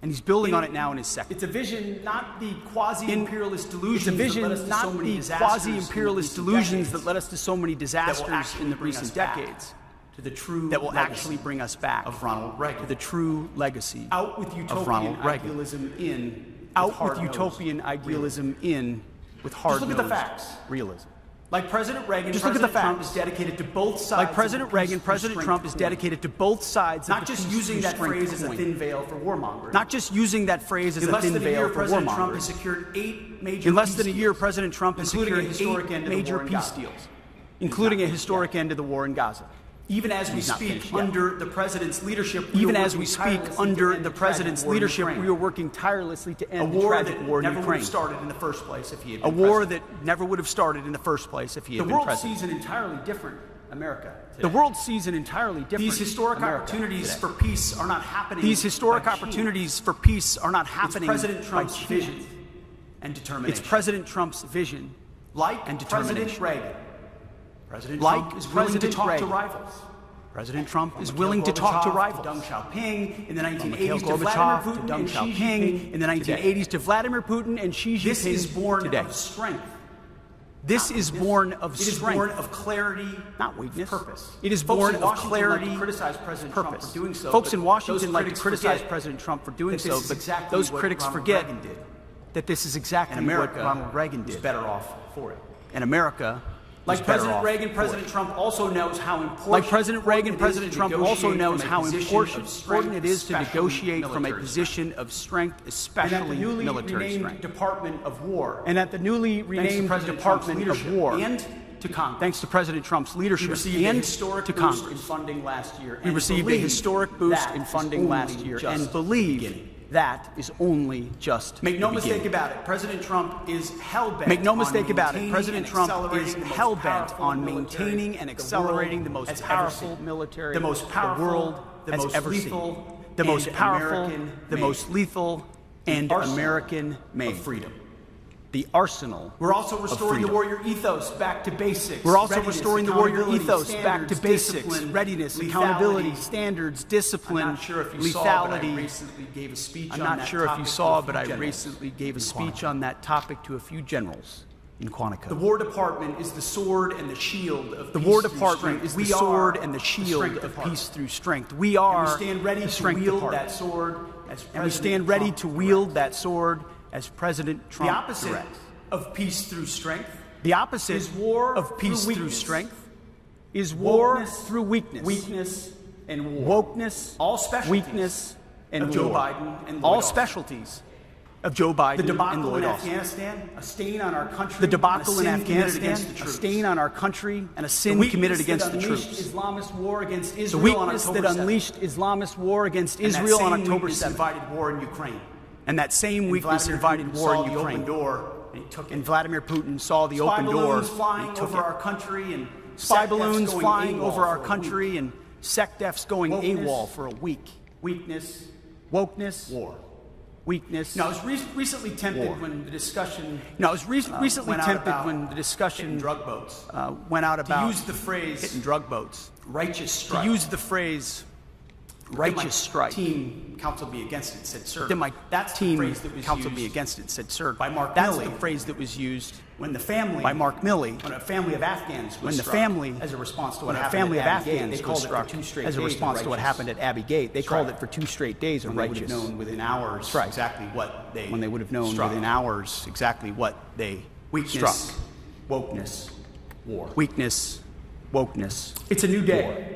[SPEAKER 10] and he's building on it now in his second.
[SPEAKER 9] It's a vision, not the quasi-imperialist delusions
[SPEAKER 10] It's a vision,
[SPEAKER 9] that led us to
[SPEAKER 10] not
[SPEAKER 9] so many
[SPEAKER 10] the
[SPEAKER 9] disasters
[SPEAKER 10] quasi-imperialist
[SPEAKER 9] in the recent
[SPEAKER 10] delusions
[SPEAKER 9] decades
[SPEAKER 10] that led us to so many disasters
[SPEAKER 9] actually
[SPEAKER 10] in the
[SPEAKER 9] bring us
[SPEAKER 10] recent
[SPEAKER 9] back
[SPEAKER 10] decades,
[SPEAKER 9] to the true
[SPEAKER 10] that will
[SPEAKER 9] legacy
[SPEAKER 10] actually bring us back
[SPEAKER 9] of Ronald Reagan.
[SPEAKER 10] to the true legacy
[SPEAKER 9] Out with
[SPEAKER 10] of
[SPEAKER 9] utopian
[SPEAKER 10] Ronald Reagan.
[SPEAKER 9] idealism in.
[SPEAKER 10] Out
[SPEAKER 9] hard
[SPEAKER 10] with
[SPEAKER 9] nosed
[SPEAKER 10] utopian idealism in with
[SPEAKER 9] Just
[SPEAKER 10] hard
[SPEAKER 9] look at the facts.
[SPEAKER 10] realism.
[SPEAKER 9] Like President Reagan,
[SPEAKER 10] Just look at the
[SPEAKER 9] President Trump
[SPEAKER 10] facts.
[SPEAKER 9] is dedicated to both sides.
[SPEAKER 10] Like
[SPEAKER 9] of
[SPEAKER 10] President
[SPEAKER 9] the
[SPEAKER 10] Reagan,
[SPEAKER 9] peace
[SPEAKER 10] President
[SPEAKER 9] through
[SPEAKER 10] Trump is
[SPEAKER 9] strength coin.
[SPEAKER 10] dedicated to both sides
[SPEAKER 9] Not
[SPEAKER 10] of the
[SPEAKER 9] just
[SPEAKER 10] peace
[SPEAKER 9] using
[SPEAKER 10] through
[SPEAKER 9] that
[SPEAKER 10] strength
[SPEAKER 9] phrase as a
[SPEAKER 10] coin.
[SPEAKER 9] thin veil for warmongering.
[SPEAKER 10] Not just using that phrase as
[SPEAKER 9] In
[SPEAKER 10] a
[SPEAKER 9] less
[SPEAKER 10] thin
[SPEAKER 9] than a
[SPEAKER 10] veil
[SPEAKER 9] year,
[SPEAKER 10] for
[SPEAKER 9] President Trump
[SPEAKER 10] warmongering.
[SPEAKER 9] has secured 8 major
[SPEAKER 10] In less
[SPEAKER 9] peace
[SPEAKER 10] than a year,
[SPEAKER 9] deals,
[SPEAKER 10] President Trump has
[SPEAKER 9] including
[SPEAKER 10] secured
[SPEAKER 9] a historic
[SPEAKER 10] 8
[SPEAKER 9] end to the
[SPEAKER 10] major
[SPEAKER 9] war in
[SPEAKER 10] peace
[SPEAKER 9] Gaza.
[SPEAKER 10] deals, including a historic end to the war in Gaza.
[SPEAKER 9] Even as we
[SPEAKER 10] He's not
[SPEAKER 9] speak,
[SPEAKER 10] finished yet.
[SPEAKER 9] under the president's leadership,
[SPEAKER 10] Even as we speak, under the president's leadership, we are
[SPEAKER 9] are
[SPEAKER 10] working tirelessly to
[SPEAKER 9] a
[SPEAKER 10] end the
[SPEAKER 9] war
[SPEAKER 10] tragic
[SPEAKER 9] that
[SPEAKER 10] war in
[SPEAKER 9] never would
[SPEAKER 10] Ukraine.
[SPEAKER 9] have started in the first place if he had
[SPEAKER 10] A
[SPEAKER 9] been
[SPEAKER 10] war
[SPEAKER 9] president.
[SPEAKER 10] that never would have started in the first place if he
[SPEAKER 9] The
[SPEAKER 10] had been
[SPEAKER 9] world
[SPEAKER 10] president.
[SPEAKER 9] sees an entirely different America today.
[SPEAKER 10] The world sees an entirely different
[SPEAKER 9] These historic
[SPEAKER 10] America
[SPEAKER 9] opportunities
[SPEAKER 10] today.
[SPEAKER 9] for peace are not happening.
[SPEAKER 10] These historic
[SPEAKER 9] by chance.
[SPEAKER 10] opportunities for peace are not
[SPEAKER 9] It's
[SPEAKER 10] happening
[SPEAKER 9] President
[SPEAKER 10] by
[SPEAKER 9] Trump's
[SPEAKER 10] chance.
[SPEAKER 9] vision and determination.
[SPEAKER 10] It's President Trump's vision
[SPEAKER 9] like
[SPEAKER 10] and
[SPEAKER 9] President
[SPEAKER 10] determination.
[SPEAKER 9] Reagan. President
[SPEAKER 10] Like
[SPEAKER 9] Trump is willing to
[SPEAKER 10] President
[SPEAKER 9] talk
[SPEAKER 10] Reagan.
[SPEAKER 9] to rivals.
[SPEAKER 10] President Trump is
[SPEAKER 9] Mikhail
[SPEAKER 10] willing to talk to
[SPEAKER 9] Gorbachev,
[SPEAKER 10] rivals.
[SPEAKER 9] Deng Xiaoping in the
[SPEAKER 10] From
[SPEAKER 9] 1980s
[SPEAKER 10] Mikhail
[SPEAKER 9] to Vladimir
[SPEAKER 10] Gorbachev to
[SPEAKER 9] Putin
[SPEAKER 10] Deng
[SPEAKER 9] and Xi
[SPEAKER 10] Xiaoping
[SPEAKER 9] Jinping
[SPEAKER 10] in the 1980s to Vladimir Putin and Xi Jinping
[SPEAKER 9] This is born
[SPEAKER 10] today.
[SPEAKER 9] of strength.
[SPEAKER 10] This is born of
[SPEAKER 9] It is
[SPEAKER 10] strength,
[SPEAKER 9] born of clarity,
[SPEAKER 10] not weakness.
[SPEAKER 9] purpose.
[SPEAKER 10] It is
[SPEAKER 9] Folks
[SPEAKER 10] born
[SPEAKER 9] in
[SPEAKER 10] of
[SPEAKER 9] Washington
[SPEAKER 10] clarity,
[SPEAKER 9] like to criticize President Trump
[SPEAKER 10] purpose.
[SPEAKER 9] for doing so.
[SPEAKER 10] Folks
[SPEAKER 9] but
[SPEAKER 10] in Washington
[SPEAKER 9] those
[SPEAKER 10] like to
[SPEAKER 9] critics
[SPEAKER 10] criticize
[SPEAKER 9] forget
[SPEAKER 10] President Trump for doing
[SPEAKER 9] that this
[SPEAKER 10] so,
[SPEAKER 9] is
[SPEAKER 10] but
[SPEAKER 9] exactly
[SPEAKER 10] those
[SPEAKER 9] what
[SPEAKER 10] critics
[SPEAKER 9] Ronald
[SPEAKER 10] forget
[SPEAKER 9] Reagan did.
[SPEAKER 10] that this is exactly
[SPEAKER 9] And America
[SPEAKER 10] what Ronald Reagan
[SPEAKER 9] was
[SPEAKER 10] did.
[SPEAKER 9] better off for it.
[SPEAKER 10] And America
[SPEAKER 9] Like
[SPEAKER 10] was better
[SPEAKER 9] President
[SPEAKER 10] off
[SPEAKER 9] Reagan,
[SPEAKER 10] for
[SPEAKER 9] President
[SPEAKER 10] it.
[SPEAKER 9] Trump also knows how important.
[SPEAKER 10] Like President Reagan,
[SPEAKER 9] it is
[SPEAKER 10] President
[SPEAKER 9] to
[SPEAKER 10] Trump also
[SPEAKER 9] negotiate
[SPEAKER 10] knows
[SPEAKER 9] from a
[SPEAKER 10] how
[SPEAKER 9] position
[SPEAKER 10] important
[SPEAKER 9] of strength,
[SPEAKER 10] it is to
[SPEAKER 9] especially
[SPEAKER 10] negotiate from a
[SPEAKER 9] military
[SPEAKER 10] position of strength,
[SPEAKER 9] And at the
[SPEAKER 10] especially
[SPEAKER 9] newly
[SPEAKER 10] military
[SPEAKER 9] renamed
[SPEAKER 10] strength.
[SPEAKER 9] Department of War,
[SPEAKER 10] And at the newly
[SPEAKER 9] thanks to
[SPEAKER 10] renamed
[SPEAKER 9] President Trump's
[SPEAKER 10] Department of
[SPEAKER 9] leadership
[SPEAKER 10] War,
[SPEAKER 9] and to Congress,
[SPEAKER 10] thanks to President Trump's
[SPEAKER 9] we
[SPEAKER 10] leadership
[SPEAKER 9] received a
[SPEAKER 10] and
[SPEAKER 9] historic
[SPEAKER 10] to
[SPEAKER 9] boost
[SPEAKER 10] Congress,
[SPEAKER 9] in funding last year.
[SPEAKER 10] we
[SPEAKER 9] and
[SPEAKER 10] received a
[SPEAKER 9] believe
[SPEAKER 10] historic boost
[SPEAKER 9] that
[SPEAKER 10] in
[SPEAKER 9] is
[SPEAKER 10] funding
[SPEAKER 9] only
[SPEAKER 10] last year,
[SPEAKER 9] just
[SPEAKER 10] and believe
[SPEAKER 9] beginning.
[SPEAKER 10] that is only just
[SPEAKER 9] Make no
[SPEAKER 10] the
[SPEAKER 9] mistake
[SPEAKER 10] beginning.
[SPEAKER 9] about it, President Trump is hell-bent
[SPEAKER 10] Make no
[SPEAKER 9] on
[SPEAKER 10] mistake about it,
[SPEAKER 9] maintaining
[SPEAKER 10] President
[SPEAKER 9] and
[SPEAKER 10] Trump
[SPEAKER 9] accelerating
[SPEAKER 10] is
[SPEAKER 9] the most
[SPEAKER 10] hell-bent
[SPEAKER 9] powerful
[SPEAKER 10] on
[SPEAKER 9] military
[SPEAKER 10] maintaining and
[SPEAKER 9] the
[SPEAKER 10] accelerating the
[SPEAKER 9] world
[SPEAKER 10] most
[SPEAKER 9] has ever
[SPEAKER 10] powerful
[SPEAKER 9] seen.
[SPEAKER 10] military
[SPEAKER 9] The most powerful,
[SPEAKER 10] the world
[SPEAKER 9] the
[SPEAKER 10] has
[SPEAKER 9] most
[SPEAKER 10] ever
[SPEAKER 9] lethal,
[SPEAKER 10] seen. The most
[SPEAKER 9] and
[SPEAKER 10] powerful,
[SPEAKER 9] American
[SPEAKER 10] the
[SPEAKER 9] made.
[SPEAKER 10] most lethal, and
[SPEAKER 9] arsenal
[SPEAKER 10] American made.
[SPEAKER 9] of freedom.
[SPEAKER 10] The arsenal
[SPEAKER 9] We're also
[SPEAKER 10] of
[SPEAKER 9] restoring the
[SPEAKER 10] freedom.
[SPEAKER 9] warrior ethos back to basics.
[SPEAKER 10] We're also
[SPEAKER 9] readiness,
[SPEAKER 10] restoring the warrior
[SPEAKER 9] accountability,
[SPEAKER 10] ethos back to
[SPEAKER 9] standards,
[SPEAKER 10] basics,
[SPEAKER 9] discipline,
[SPEAKER 10] readiness,
[SPEAKER 9] lethality.
[SPEAKER 10] accountability, standards, discipline,
[SPEAKER 9] I'm not sure if you saw, but I
[SPEAKER 10] lethality.
[SPEAKER 9] recently gave a speech
[SPEAKER 10] I'm
[SPEAKER 9] on
[SPEAKER 10] not
[SPEAKER 9] that
[SPEAKER 10] sure if you
[SPEAKER 9] topic
[SPEAKER 10] saw,
[SPEAKER 9] to a
[SPEAKER 10] but
[SPEAKER 9] few
[SPEAKER 10] I
[SPEAKER 9] generals
[SPEAKER 10] recently gave a
[SPEAKER 9] in
[SPEAKER 10] speech
[SPEAKER 9] Quantico.
[SPEAKER 10] on that topic to a few generals in Quantico.
[SPEAKER 9] The War Department is the sword and the shield of
[SPEAKER 10] The
[SPEAKER 9] peace
[SPEAKER 10] War
[SPEAKER 9] through
[SPEAKER 10] Department
[SPEAKER 9] strength.
[SPEAKER 10] is the
[SPEAKER 9] We
[SPEAKER 10] sword
[SPEAKER 9] are
[SPEAKER 10] and the
[SPEAKER 9] the
[SPEAKER 10] shield
[SPEAKER 9] strength
[SPEAKER 10] of
[SPEAKER 9] department.
[SPEAKER 10] peace through strength. We
[SPEAKER 9] And
[SPEAKER 10] are
[SPEAKER 9] we stand ready
[SPEAKER 10] the
[SPEAKER 9] to
[SPEAKER 10] strength
[SPEAKER 9] wield
[SPEAKER 10] department.
[SPEAKER 9] that sword as
[SPEAKER 10] And we
[SPEAKER 9] President
[SPEAKER 10] stand ready
[SPEAKER 9] Trump
[SPEAKER 10] to wield
[SPEAKER 9] directs.
[SPEAKER 10] that sword as President Trump
[SPEAKER 9] The opposite
[SPEAKER 10] directs.
[SPEAKER 9] of peace through strength
[SPEAKER 10] The opposite
[SPEAKER 9] is war
[SPEAKER 10] of peace
[SPEAKER 9] through
[SPEAKER 10] through
[SPEAKER 9] weakness.
[SPEAKER 10] strength is war
[SPEAKER 9] Wokeness,
[SPEAKER 10] through weakness.
[SPEAKER 9] weakness, and war.
[SPEAKER 10] Wokeness,
[SPEAKER 9] All specialties
[SPEAKER 10] weakness, and
[SPEAKER 9] of Joe
[SPEAKER 10] war.
[SPEAKER 9] Biden and Lloyd
[SPEAKER 10] All
[SPEAKER 9] Austin.
[SPEAKER 10] specialties of Joe Biden
[SPEAKER 9] The
[SPEAKER 10] and
[SPEAKER 9] debacle
[SPEAKER 10] Lloyd
[SPEAKER 9] in
[SPEAKER 10] Austin.
[SPEAKER 9] Afghanistan, a stain on our country,
[SPEAKER 10] The debacle in
[SPEAKER 9] and a sin committed
[SPEAKER 10] Afghanistan,
[SPEAKER 9] against the
[SPEAKER 10] a
[SPEAKER 9] troops.
[SPEAKER 10] stain on our country, and a
[SPEAKER 9] The
[SPEAKER 10] sin
[SPEAKER 9] weakness
[SPEAKER 10] committed
[SPEAKER 9] that
[SPEAKER 10] against the
[SPEAKER 9] unleashed
[SPEAKER 10] troops.
[SPEAKER 9] Islamist war against
[SPEAKER 10] The
[SPEAKER 9] Israel on
[SPEAKER 10] weakness
[SPEAKER 9] October
[SPEAKER 10] that
[SPEAKER 9] 7th.
[SPEAKER 10] unleashed Islamist war against
[SPEAKER 9] And that
[SPEAKER 10] Israel on
[SPEAKER 9] same
[SPEAKER 10] October
[SPEAKER 9] weakness
[SPEAKER 10] 7th.
[SPEAKER 9] invited war in Ukraine.
[SPEAKER 10] And that same
[SPEAKER 9] And
[SPEAKER 10] weakness
[SPEAKER 9] Vladimir
[SPEAKER 10] invited
[SPEAKER 9] Putin
[SPEAKER 10] war
[SPEAKER 9] saw
[SPEAKER 10] in
[SPEAKER 9] the
[SPEAKER 10] Ukraine.
[SPEAKER 9] open door and he took it.
[SPEAKER 10] And Vladimir Putin saw the
[SPEAKER 9] Spy
[SPEAKER 10] open door
[SPEAKER 9] balloons
[SPEAKER 10] and
[SPEAKER 9] flying
[SPEAKER 10] he took
[SPEAKER 9] over
[SPEAKER 10] it.
[SPEAKER 9] our country and
[SPEAKER 10] Spy
[SPEAKER 9] SecDefs
[SPEAKER 10] balloons
[SPEAKER 9] going
[SPEAKER 10] flying
[SPEAKER 9] AWOL
[SPEAKER 10] over our
[SPEAKER 9] for a
[SPEAKER 10] country
[SPEAKER 9] week.
[SPEAKER 10] and SecDefs going
[SPEAKER 9] Wokeness,
[SPEAKER 10] AWOL for a week.
[SPEAKER 9] Weakness,
[SPEAKER 10] Wokeness,
[SPEAKER 9] war.
[SPEAKER 10] weakness.
[SPEAKER 9] Now, I was recently tempted
[SPEAKER 10] War.
[SPEAKER 9] when the discussion
[SPEAKER 10] No, I was recently
[SPEAKER 9] went out
[SPEAKER 10] tempted
[SPEAKER 9] about
[SPEAKER 10] when the discussion
[SPEAKER 9] hitting drug boats
[SPEAKER 10] went out
[SPEAKER 9] to
[SPEAKER 10] about
[SPEAKER 9] use the phrase
[SPEAKER 10] hitting drug boats.
[SPEAKER 9] righteous
[SPEAKER 10] To
[SPEAKER 9] strike.
[SPEAKER 10] use the phrase
[SPEAKER 9] righteous strife.
[SPEAKER 10] Team counsel me against it said, "Sir."
[SPEAKER 9] Then my team counsel me
[SPEAKER 10] used
[SPEAKER 9] against it said, "Sir."
[SPEAKER 10] by Mark
[SPEAKER 9] That's
[SPEAKER 10] Milley
[SPEAKER 9] the phrase that was used
[SPEAKER 10] when the family
[SPEAKER 9] by Mark Milley
[SPEAKER 10] when a family of Afghans was
[SPEAKER 9] when the
[SPEAKER 10] struck
[SPEAKER 9] family
[SPEAKER 10] as a response to
[SPEAKER 9] when
[SPEAKER 10] what
[SPEAKER 9] a
[SPEAKER 10] happened
[SPEAKER 9] family
[SPEAKER 10] at
[SPEAKER 9] of
[SPEAKER 10] Abbey Gate,
[SPEAKER 9] Afghans
[SPEAKER 10] they called
[SPEAKER 9] was
[SPEAKER 10] it
[SPEAKER 9] struck
[SPEAKER 10] for 2 straight
[SPEAKER 9] as a
[SPEAKER 10] days of
[SPEAKER 9] response to what
[SPEAKER 10] righteous
[SPEAKER 9] happened at Abbey Gate. They called
[SPEAKER 10] strife.
[SPEAKER 9] it for 2 straight days of
[SPEAKER 10] when they would have
[SPEAKER 9] righteous.
[SPEAKER 10] known within hours
[SPEAKER 9] Strife.
[SPEAKER 10] exactly what they
[SPEAKER 9] When they would have known
[SPEAKER 10] struck.
[SPEAKER 9] within hours exactly what they
[SPEAKER 10] Weakness,
[SPEAKER 9] struck.
[SPEAKER 10] wokeness, war.
[SPEAKER 9] Weakness, wokeness.
[SPEAKER 10] It's a new day.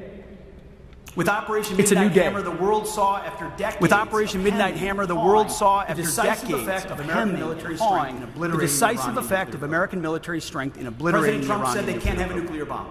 [SPEAKER 10] With Operation
[SPEAKER 9] It's a new
[SPEAKER 10] Midnight
[SPEAKER 9] day.
[SPEAKER 10] Hammer, the world saw after decades.
[SPEAKER 9] With Operation
[SPEAKER 10] of
[SPEAKER 9] Midnight
[SPEAKER 10] hemming,
[SPEAKER 9] Hammer, the
[SPEAKER 10] hawing,
[SPEAKER 9] world saw
[SPEAKER 10] the
[SPEAKER 9] after
[SPEAKER 10] decisive
[SPEAKER 9] decades
[SPEAKER 10] effect of
[SPEAKER 9] of
[SPEAKER 10] American
[SPEAKER 9] hemming,
[SPEAKER 10] military
[SPEAKER 9] hawing,
[SPEAKER 10] strength in
[SPEAKER 9] the
[SPEAKER 10] obliterating
[SPEAKER 9] decisive
[SPEAKER 10] Iranian
[SPEAKER 9] effect of
[SPEAKER 10] nuclear
[SPEAKER 9] American military strength in
[SPEAKER 10] program.
[SPEAKER 9] obliterating
[SPEAKER 10] President Trump
[SPEAKER 9] the
[SPEAKER 10] said
[SPEAKER 9] Iranian
[SPEAKER 10] they can't have a
[SPEAKER 9] nuclear
[SPEAKER 10] nuclear bomb.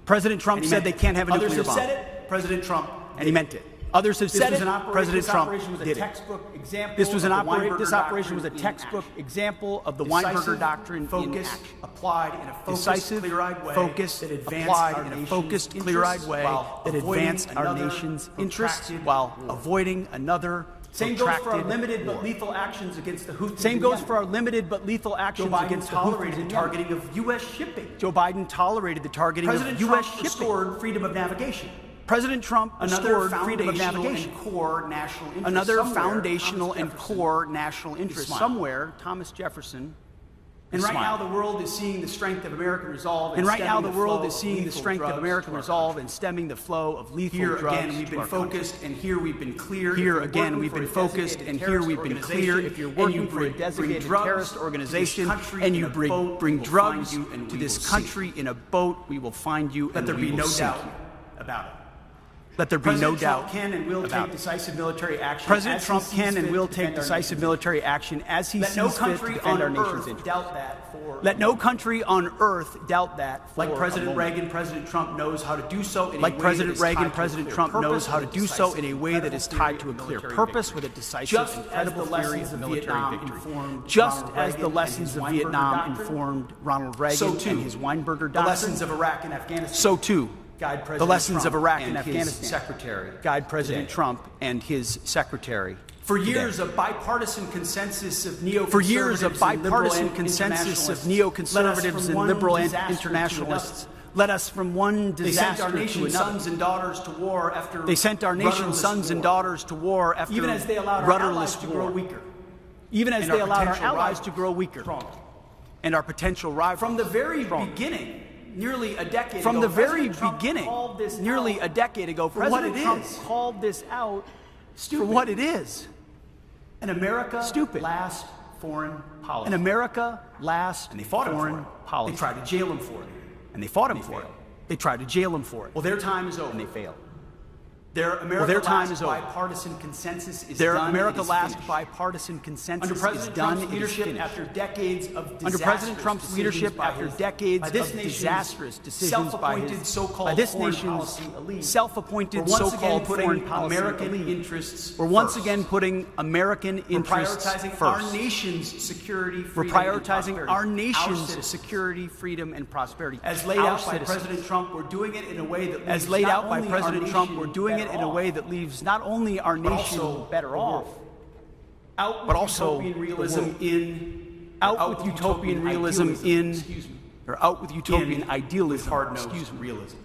[SPEAKER 9] President Trump
[SPEAKER 10] And he
[SPEAKER 9] said
[SPEAKER 10] meant
[SPEAKER 9] they
[SPEAKER 10] it.
[SPEAKER 9] can't have a
[SPEAKER 10] Others
[SPEAKER 9] nuclear
[SPEAKER 10] have
[SPEAKER 9] bomb.
[SPEAKER 10] said it. President Trump
[SPEAKER 9] And he meant it. Others have said it. President Trump did it.
[SPEAKER 10] textbook example.
[SPEAKER 9] This was an
[SPEAKER 10] of the
[SPEAKER 9] operation.
[SPEAKER 10] Weinberger
[SPEAKER 9] This operation was a
[SPEAKER 10] doctrine in
[SPEAKER 9] textbook
[SPEAKER 10] action.
[SPEAKER 9] example of the
[SPEAKER 10] Decisive,
[SPEAKER 9] Weinberger doctrine in
[SPEAKER 10] focused,
[SPEAKER 9] action.
[SPEAKER 10] applied in a focused,
[SPEAKER 9] Decisive,
[SPEAKER 10] clear-eyed way
[SPEAKER 9] focused,
[SPEAKER 10] that advanced
[SPEAKER 9] applied
[SPEAKER 10] our
[SPEAKER 9] in a
[SPEAKER 10] nation's
[SPEAKER 9] focused,
[SPEAKER 10] interests
[SPEAKER 9] clear-eyed way
[SPEAKER 10] while
[SPEAKER 9] that
[SPEAKER 10] avoiding
[SPEAKER 9] advanced our
[SPEAKER 10] another
[SPEAKER 9] nation's interests
[SPEAKER 10] protracted
[SPEAKER 9] while
[SPEAKER 10] war.
[SPEAKER 9] avoiding another
[SPEAKER 10] Same goes for our
[SPEAKER 9] protracted
[SPEAKER 10] limited
[SPEAKER 9] war.
[SPEAKER 10] but lethal actions against the Houthis.
[SPEAKER 9] Same
[SPEAKER 10] in
[SPEAKER 9] goes
[SPEAKER 10] Yemen.
[SPEAKER 9] for our limited but lethal
[SPEAKER 10] Joe
[SPEAKER 9] actions
[SPEAKER 10] Biden
[SPEAKER 9] against the
[SPEAKER 10] tolerated
[SPEAKER 9] Houthis
[SPEAKER 10] the
[SPEAKER 9] in Yemen.
[SPEAKER 10] targeting of U.S. shipping.
[SPEAKER 9] Joe Biden tolerated the targeting
[SPEAKER 10] President
[SPEAKER 9] of U.S.
[SPEAKER 10] Trump
[SPEAKER 9] shipping.
[SPEAKER 10] restored freedom of navigation.
[SPEAKER 9] President Trump
[SPEAKER 10] Another
[SPEAKER 9] restored freedom of
[SPEAKER 10] foundational
[SPEAKER 9] navigation.
[SPEAKER 10] and core national interest.
[SPEAKER 9] Another
[SPEAKER 10] Somewhere,
[SPEAKER 9] foundational
[SPEAKER 10] Thomas
[SPEAKER 9] and
[SPEAKER 10] Jefferson
[SPEAKER 9] core national interest.
[SPEAKER 10] smiling.
[SPEAKER 9] Somewhere, Thomas Jefferson.
[SPEAKER 10] And
[SPEAKER 9] is
[SPEAKER 10] right now,
[SPEAKER 9] smiling.
[SPEAKER 10] the world is seeing the strength of American resolve.
[SPEAKER 9] And right now,
[SPEAKER 10] stemming
[SPEAKER 9] the world
[SPEAKER 10] flow
[SPEAKER 9] is
[SPEAKER 10] of
[SPEAKER 9] seeing the
[SPEAKER 10] lethal
[SPEAKER 9] strength of
[SPEAKER 10] drugs
[SPEAKER 9] American
[SPEAKER 10] to our
[SPEAKER 9] resolve
[SPEAKER 10] country.
[SPEAKER 9] and stemming the flow of lethal
[SPEAKER 10] Here
[SPEAKER 9] drugs
[SPEAKER 10] again, we've
[SPEAKER 9] to
[SPEAKER 10] been
[SPEAKER 9] our country.
[SPEAKER 10] focused, and here we've been clear.
[SPEAKER 9] Here
[SPEAKER 10] If you're
[SPEAKER 9] again,
[SPEAKER 10] working
[SPEAKER 9] we've
[SPEAKER 10] for
[SPEAKER 9] been
[SPEAKER 10] a
[SPEAKER 9] focused,
[SPEAKER 10] designated
[SPEAKER 9] and here
[SPEAKER 10] terrorist
[SPEAKER 9] we've been clear. If you're
[SPEAKER 10] organization,
[SPEAKER 9] working for a designated
[SPEAKER 10] drugs
[SPEAKER 9] terrorist
[SPEAKER 10] to
[SPEAKER 9] organization
[SPEAKER 10] this country
[SPEAKER 9] and
[SPEAKER 10] in
[SPEAKER 9] you
[SPEAKER 10] a
[SPEAKER 9] bring
[SPEAKER 10] boat, we will
[SPEAKER 9] drugs
[SPEAKER 10] find you and
[SPEAKER 9] to
[SPEAKER 10] we
[SPEAKER 9] this
[SPEAKER 10] will
[SPEAKER 9] country in a boat, we will find you
[SPEAKER 10] Let
[SPEAKER 9] and
[SPEAKER 10] there
[SPEAKER 9] we
[SPEAKER 10] be
[SPEAKER 9] will
[SPEAKER 10] no
[SPEAKER 9] sink
[SPEAKER 10] doubt
[SPEAKER 9] you.
[SPEAKER 10] about it.
[SPEAKER 9] Let there be no
[SPEAKER 10] President
[SPEAKER 9] doubt
[SPEAKER 10] Trump can and will
[SPEAKER 9] about
[SPEAKER 10] take
[SPEAKER 9] it.
[SPEAKER 10] decisive military action.
[SPEAKER 9] President
[SPEAKER 10] as
[SPEAKER 9] Trump
[SPEAKER 10] he sees
[SPEAKER 9] can and
[SPEAKER 10] fit
[SPEAKER 9] will
[SPEAKER 10] to
[SPEAKER 9] take
[SPEAKER 10] defend our
[SPEAKER 9] decisive
[SPEAKER 10] nation's
[SPEAKER 9] military action as he
[SPEAKER 10] Let no
[SPEAKER 9] sees fit to
[SPEAKER 10] country
[SPEAKER 9] defend
[SPEAKER 10] on
[SPEAKER 9] our nation's
[SPEAKER 10] earth
[SPEAKER 9] interests.
[SPEAKER 10] doubt that for
[SPEAKER 9] Let no country on earth doubt that. For
[SPEAKER 10] like President
[SPEAKER 9] a moment.
[SPEAKER 10] Reagan, President Trump knows how to do so in
[SPEAKER 9] Like
[SPEAKER 10] a way
[SPEAKER 9] President
[SPEAKER 10] that is
[SPEAKER 9] Reagan,
[SPEAKER 10] tied to a
[SPEAKER 9] President
[SPEAKER 10] clear
[SPEAKER 9] Trump
[SPEAKER 10] purpose
[SPEAKER 9] knows how to
[SPEAKER 10] with
[SPEAKER 9] do so in a
[SPEAKER 10] decisive,
[SPEAKER 9] way that
[SPEAKER 10] credible
[SPEAKER 9] is
[SPEAKER 10] theory
[SPEAKER 9] tied to a
[SPEAKER 10] of
[SPEAKER 9] clear
[SPEAKER 10] military
[SPEAKER 9] purpose
[SPEAKER 10] victory.
[SPEAKER 9] with a decisive
[SPEAKER 10] Just
[SPEAKER 9] and
[SPEAKER 10] as
[SPEAKER 9] credible
[SPEAKER 10] the
[SPEAKER 9] theory
[SPEAKER 10] lessons
[SPEAKER 9] of
[SPEAKER 10] of
[SPEAKER 9] military
[SPEAKER 10] Vietnam
[SPEAKER 9] victory.
[SPEAKER 10] informed
[SPEAKER 9] Just
[SPEAKER 10] Ronald
[SPEAKER 9] as the
[SPEAKER 10] Reagan and
[SPEAKER 9] lessons
[SPEAKER 10] his
[SPEAKER 9] of
[SPEAKER 10] Weinberger
[SPEAKER 9] Vietnam
[SPEAKER 10] doctrine,
[SPEAKER 9] informed Ronald Reagan
[SPEAKER 10] so too,
[SPEAKER 9] and his Weinberger
[SPEAKER 10] the
[SPEAKER 9] doctrine,
[SPEAKER 10] lessons of Iraq and Afghanistan
[SPEAKER 9] so too,
[SPEAKER 10] guide President
[SPEAKER 9] the lessons
[SPEAKER 10] Trump
[SPEAKER 9] of Iraq and
[SPEAKER 10] his
[SPEAKER 9] Afghanistan
[SPEAKER 10] secretary
[SPEAKER 9] guide President
[SPEAKER 10] today.
[SPEAKER 9] Trump and his secretary.
[SPEAKER 10] For
[SPEAKER 9] today.
[SPEAKER 10] years, a bipartisan consensus of neoconservatives
[SPEAKER 9] For years, a
[SPEAKER 10] and liberal
[SPEAKER 9] bipartisan consensus of neoconservatives and liberal internationalists led us from one
[SPEAKER 10] They sent our
[SPEAKER 9] disaster to
[SPEAKER 10] nation's
[SPEAKER 9] another.
[SPEAKER 10] sons and daughters to war after
[SPEAKER 9] They sent our nation's
[SPEAKER 10] rudderless
[SPEAKER 9] sons and
[SPEAKER 10] war.
[SPEAKER 9] daughters to war after
[SPEAKER 10] Even as they allowed our
[SPEAKER 9] rudderless
[SPEAKER 10] allies to
[SPEAKER 9] war.
[SPEAKER 10] grow weaker.
[SPEAKER 9] Even as
[SPEAKER 10] and
[SPEAKER 9] they
[SPEAKER 10] our
[SPEAKER 9] allowed our
[SPEAKER 10] potential
[SPEAKER 9] allies
[SPEAKER 10] rivals
[SPEAKER 9] to grow weaker.
[SPEAKER 10] stronger.
[SPEAKER 9] And our potential rivals.
[SPEAKER 10] From the very
[SPEAKER 9] stronger.
[SPEAKER 10] beginning, nearly a decade
[SPEAKER 9] From
[SPEAKER 10] ago,
[SPEAKER 9] the very
[SPEAKER 10] President Trump
[SPEAKER 9] beginning,
[SPEAKER 10] called this
[SPEAKER 9] nearly
[SPEAKER 10] out
[SPEAKER 9] a decade ago,
[SPEAKER 10] for what
[SPEAKER 9] President
[SPEAKER 10] it
[SPEAKER 9] Trump
[SPEAKER 10] is.
[SPEAKER 9] called this out
[SPEAKER 10] Stupid.
[SPEAKER 9] for what it is.
[SPEAKER 10] An America
[SPEAKER 9] Stupid.
[SPEAKER 10] last foreign policy.
[SPEAKER 9] An America last
[SPEAKER 10] and they fought him for
[SPEAKER 9] foreign
[SPEAKER 10] it.
[SPEAKER 9] policy.
[SPEAKER 10] They tried to jail him for it.
[SPEAKER 9] And they fought him
[SPEAKER 10] They
[SPEAKER 9] for it.
[SPEAKER 10] failed.
[SPEAKER 9] They tried to jail him for it.
[SPEAKER 10] Well, their time is over.
[SPEAKER 9] And they failed.
[SPEAKER 10] Their America
[SPEAKER 9] their time
[SPEAKER 10] last
[SPEAKER 9] is over.
[SPEAKER 10] bipartisan consensus is
[SPEAKER 9] Their
[SPEAKER 10] done.
[SPEAKER 9] America
[SPEAKER 10] it is
[SPEAKER 9] last
[SPEAKER 10] finished.
[SPEAKER 9] bipartisan consensus
[SPEAKER 10] Under
[SPEAKER 9] is
[SPEAKER 10] President
[SPEAKER 9] done.
[SPEAKER 10] Trump's
[SPEAKER 9] It is
[SPEAKER 10] leadership,
[SPEAKER 9] finished.
[SPEAKER 10] after decades of
[SPEAKER 9] Under President Trump's leadership, after
[SPEAKER 10] by
[SPEAKER 9] decades
[SPEAKER 10] this
[SPEAKER 9] of
[SPEAKER 10] nation's
[SPEAKER 9] disastrous decisions by
[SPEAKER 10] self-appointed so-called
[SPEAKER 9] by this
[SPEAKER 10] foreign
[SPEAKER 9] nation's
[SPEAKER 10] policy elite,
[SPEAKER 9] self-appointed
[SPEAKER 10] we're once again
[SPEAKER 9] so-called
[SPEAKER 10] putting
[SPEAKER 9] foreign policy
[SPEAKER 10] American
[SPEAKER 9] elite.
[SPEAKER 10] interests
[SPEAKER 9] We're once
[SPEAKER 10] first.
[SPEAKER 9] again putting American
[SPEAKER 10] We're
[SPEAKER 9] interests
[SPEAKER 10] prioritizing
[SPEAKER 9] first.
[SPEAKER 10] our nation's security,
[SPEAKER 9] We're
[SPEAKER 10] freedom, and
[SPEAKER 9] prioritizing
[SPEAKER 10] prosperity.
[SPEAKER 9] our nation's
[SPEAKER 10] citizens.
[SPEAKER 9] security, freedom, and prosperity.
[SPEAKER 10] As laid
[SPEAKER 9] Our
[SPEAKER 10] out by
[SPEAKER 9] citizens.
[SPEAKER 10] President Trump, we're doing it in a way that leaves
[SPEAKER 9] As laid
[SPEAKER 10] not
[SPEAKER 9] out by
[SPEAKER 10] only our
[SPEAKER 9] President Trump,
[SPEAKER 10] nation
[SPEAKER 9] we're doing it
[SPEAKER 10] better
[SPEAKER 9] in a
[SPEAKER 10] off,
[SPEAKER 9] way that leaves not only our
[SPEAKER 10] but
[SPEAKER 9] nation
[SPEAKER 10] also
[SPEAKER 9] better
[SPEAKER 10] the
[SPEAKER 9] off,
[SPEAKER 10] world. Out with
[SPEAKER 9] but also
[SPEAKER 10] utopian
[SPEAKER 9] the
[SPEAKER 10] realism
[SPEAKER 9] world.
[SPEAKER 10] in
[SPEAKER 9] out with utopian realism in,
[SPEAKER 10] excuse me,
[SPEAKER 9] or out with utopian
[SPEAKER 10] in
[SPEAKER 9] idealism,
[SPEAKER 10] with hard-nosed
[SPEAKER 9] excuse me,
[SPEAKER 10] realism.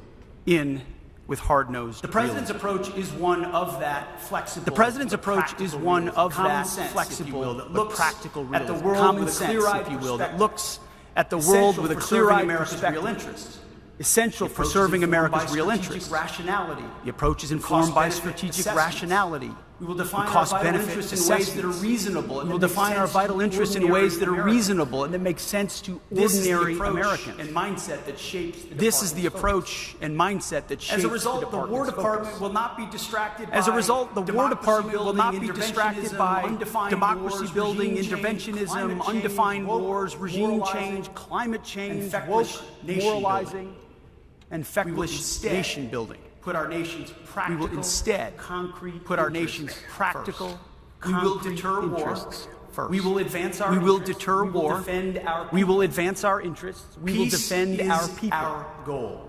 [SPEAKER 9] in with hard-nosed
[SPEAKER 10] The president's
[SPEAKER 9] realism.
[SPEAKER 10] approach is one of that flexible.
[SPEAKER 9] The president's
[SPEAKER 10] but
[SPEAKER 9] approach is
[SPEAKER 10] practical
[SPEAKER 9] one
[SPEAKER 10] realism.
[SPEAKER 9] of
[SPEAKER 10] Common
[SPEAKER 9] that
[SPEAKER 10] sense, if you
[SPEAKER 9] flexible
[SPEAKER 10] will, that
[SPEAKER 9] but
[SPEAKER 10] looks
[SPEAKER 9] practical
[SPEAKER 10] at
[SPEAKER 9] realism.
[SPEAKER 10] the world
[SPEAKER 9] Common
[SPEAKER 10] with a
[SPEAKER 9] sense,
[SPEAKER 10] clear-eyed
[SPEAKER 9] if you will, that
[SPEAKER 10] perspective.
[SPEAKER 9] looks at the
[SPEAKER 10] Essential
[SPEAKER 9] world with a
[SPEAKER 10] for serving
[SPEAKER 9] clear-eyed
[SPEAKER 10] America's
[SPEAKER 9] perspective.
[SPEAKER 10] real interests.
[SPEAKER 9] Essential
[SPEAKER 10] The
[SPEAKER 9] for
[SPEAKER 10] approach is
[SPEAKER 9] serving
[SPEAKER 10] informed
[SPEAKER 9] America's
[SPEAKER 10] by
[SPEAKER 9] real
[SPEAKER 10] strategic
[SPEAKER 9] interests.
[SPEAKER 10] rationality.
[SPEAKER 9] The approach is informed by
[SPEAKER 10] Cost-benefit
[SPEAKER 9] strategic
[SPEAKER 10] assessments.
[SPEAKER 9] rationality.
[SPEAKER 10] We will define our
[SPEAKER 9] cost
[SPEAKER 10] vital
[SPEAKER 9] benefit
[SPEAKER 10] interests in ways that are
[SPEAKER 9] assessments.
[SPEAKER 10] reasonable. and
[SPEAKER 9] We will
[SPEAKER 10] that make
[SPEAKER 9] define our
[SPEAKER 10] sense to
[SPEAKER 9] vital interests in
[SPEAKER 10] ordinary
[SPEAKER 9] ways that are
[SPEAKER 10] Americans.
[SPEAKER 9] reasonable and that make sense to
[SPEAKER 10] This is the
[SPEAKER 9] ordinary
[SPEAKER 10] approach
[SPEAKER 9] Americans.
[SPEAKER 10] and mindset that shapes the
[SPEAKER 9] This is the
[SPEAKER 10] department's
[SPEAKER 9] approach and mindset that shapes
[SPEAKER 10] As a result,
[SPEAKER 9] the
[SPEAKER 10] the War
[SPEAKER 9] department's
[SPEAKER 10] Department
[SPEAKER 9] focus.
[SPEAKER 10] will not be distracted by
[SPEAKER 9] As a result, the War Department will not be
[SPEAKER 10] democracy-building
[SPEAKER 9] distracted
[SPEAKER 10] interventionism,
[SPEAKER 9] by
[SPEAKER 10] undefined
[SPEAKER 9] democracy
[SPEAKER 10] wars,
[SPEAKER 9] building,
[SPEAKER 10] regime change,
[SPEAKER 9] interventionism,
[SPEAKER 10] climate change,
[SPEAKER 9] undefined
[SPEAKER 10] woke
[SPEAKER 9] wars, regime
[SPEAKER 10] moralizing,
[SPEAKER 9] change, climate change,
[SPEAKER 10] feckless
[SPEAKER 9] woke
[SPEAKER 10] nation
[SPEAKER 9] moralizing, and
[SPEAKER 10] will
[SPEAKER 9] feckless
[SPEAKER 10] instead
[SPEAKER 9] nation building.
[SPEAKER 10] Put our nation's
[SPEAKER 9] We
[SPEAKER 10] practical,
[SPEAKER 9] will instead
[SPEAKER 10] concrete
[SPEAKER 9] put our
[SPEAKER 10] interests
[SPEAKER 9] nation's
[SPEAKER 10] first.
[SPEAKER 9] practical,
[SPEAKER 10] We will
[SPEAKER 9] concrete
[SPEAKER 10] deter war.
[SPEAKER 9] interests first.
[SPEAKER 10] We will advance our
[SPEAKER 9] We will
[SPEAKER 10] interests.
[SPEAKER 9] deter
[SPEAKER 10] We will
[SPEAKER 9] war.
[SPEAKER 10] defend our
[SPEAKER 9] We will
[SPEAKER 10] people.
[SPEAKER 9] advance our interests. We will
[SPEAKER 10] Peace
[SPEAKER 9] defend
[SPEAKER 10] is
[SPEAKER 9] our people.
[SPEAKER 10] our goal.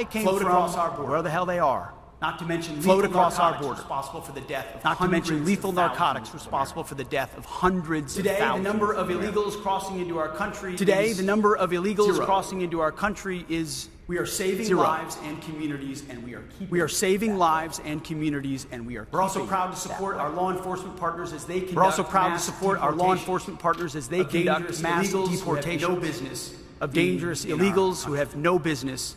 [SPEAKER 10] they came
[SPEAKER 9] flowed
[SPEAKER 10] from,
[SPEAKER 9] across our border.
[SPEAKER 10] where the hell they are.
[SPEAKER 9] Not to mention
[SPEAKER 10] Flowed
[SPEAKER 9] lethal
[SPEAKER 10] across our
[SPEAKER 9] narcotics
[SPEAKER 10] border.
[SPEAKER 9] responsible for the death of
[SPEAKER 10] Not to mention
[SPEAKER 9] hundreds
[SPEAKER 10] lethal
[SPEAKER 9] of
[SPEAKER 10] narcotics
[SPEAKER 9] thousands of
[SPEAKER 10] responsible for the death of hundreds
[SPEAKER 9] Today,
[SPEAKER 10] of
[SPEAKER 9] the
[SPEAKER 10] thousands.
[SPEAKER 9] number of illegals crossing into our country
[SPEAKER 10] Today,
[SPEAKER 9] is
[SPEAKER 10] the number of illegals
[SPEAKER 9] zero.
[SPEAKER 10] crossing into our country is
[SPEAKER 9] We are saving
[SPEAKER 10] zero.
[SPEAKER 9] lives and communities, and we are keeping.
[SPEAKER 10] We are saving
[SPEAKER 9] that.
[SPEAKER 10] lives and communities, and we are.
[SPEAKER 9] We're also
[SPEAKER 10] keeping
[SPEAKER 9] proud to
[SPEAKER 10] that
[SPEAKER 9] support
[SPEAKER 10] way.
[SPEAKER 9] our law enforcement partners as they conduct
[SPEAKER 10] We're also proud to
[SPEAKER 9] mass
[SPEAKER 10] support our law
[SPEAKER 9] deportations
[SPEAKER 10] enforcement partners as they
[SPEAKER 9] of
[SPEAKER 10] conduct
[SPEAKER 9] dangerous
[SPEAKER 10] mass
[SPEAKER 9] illegals who have
[SPEAKER 10] deportations
[SPEAKER 9] no business
[SPEAKER 10] of
[SPEAKER 9] being
[SPEAKER 10] dangerous
[SPEAKER 9] in our
[SPEAKER 10] illegals who
[SPEAKER 9] country.
[SPEAKER 10] have no business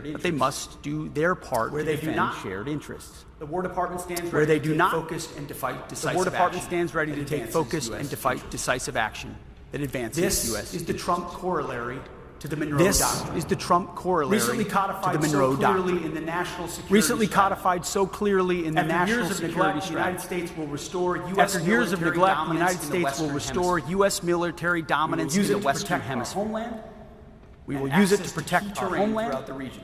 [SPEAKER 10] but they must do their part to defend shared interests.
[SPEAKER 9] The War Department stands
[SPEAKER 10] Where
[SPEAKER 9] ready
[SPEAKER 10] they
[SPEAKER 9] to
[SPEAKER 10] do
[SPEAKER 9] take
[SPEAKER 10] not,
[SPEAKER 9] focused and to fight decisive
[SPEAKER 10] the War Department
[SPEAKER 9] action
[SPEAKER 10] stands ready
[SPEAKER 9] that
[SPEAKER 10] to take
[SPEAKER 9] advances
[SPEAKER 10] focused
[SPEAKER 9] US
[SPEAKER 10] and to fight
[SPEAKER 9] interests.
[SPEAKER 10] decisive action that advances
[SPEAKER 9] This
[SPEAKER 10] U.S.
[SPEAKER 9] is the Trump corollary to the Monroe
[SPEAKER 10] This
[SPEAKER 9] Doctrine.
[SPEAKER 10] is the Trump corollary
[SPEAKER 9] Recently codified
[SPEAKER 10] to the Monroe
[SPEAKER 9] so clearly
[SPEAKER 10] Doctrine.
[SPEAKER 9] in the national security
[SPEAKER 10] Recently
[SPEAKER 9] strategy.
[SPEAKER 10] codified so clearly in the
[SPEAKER 9] After
[SPEAKER 10] national
[SPEAKER 9] years of
[SPEAKER 10] security
[SPEAKER 9] neglect, the United
[SPEAKER 10] strategy.
[SPEAKER 9] States will restore U.S.
[SPEAKER 10] After years of
[SPEAKER 9] military
[SPEAKER 10] neglect, the
[SPEAKER 9] dominance
[SPEAKER 10] United
[SPEAKER 9] in the
[SPEAKER 10] States will
[SPEAKER 9] Western
[SPEAKER 10] restore
[SPEAKER 9] Hemisphere.
[SPEAKER 10] U.S. military dominance
[SPEAKER 9] We will
[SPEAKER 10] in
[SPEAKER 9] use
[SPEAKER 10] the
[SPEAKER 9] it to
[SPEAKER 10] Western
[SPEAKER 9] protect our
[SPEAKER 10] Hemisphere.
[SPEAKER 9] homeland
[SPEAKER 10] We
[SPEAKER 9] and
[SPEAKER 10] will use it to
[SPEAKER 9] access
[SPEAKER 10] protect
[SPEAKER 9] key
[SPEAKER 10] our
[SPEAKER 9] terrain
[SPEAKER 10] homeland.
[SPEAKER 9] throughout the region.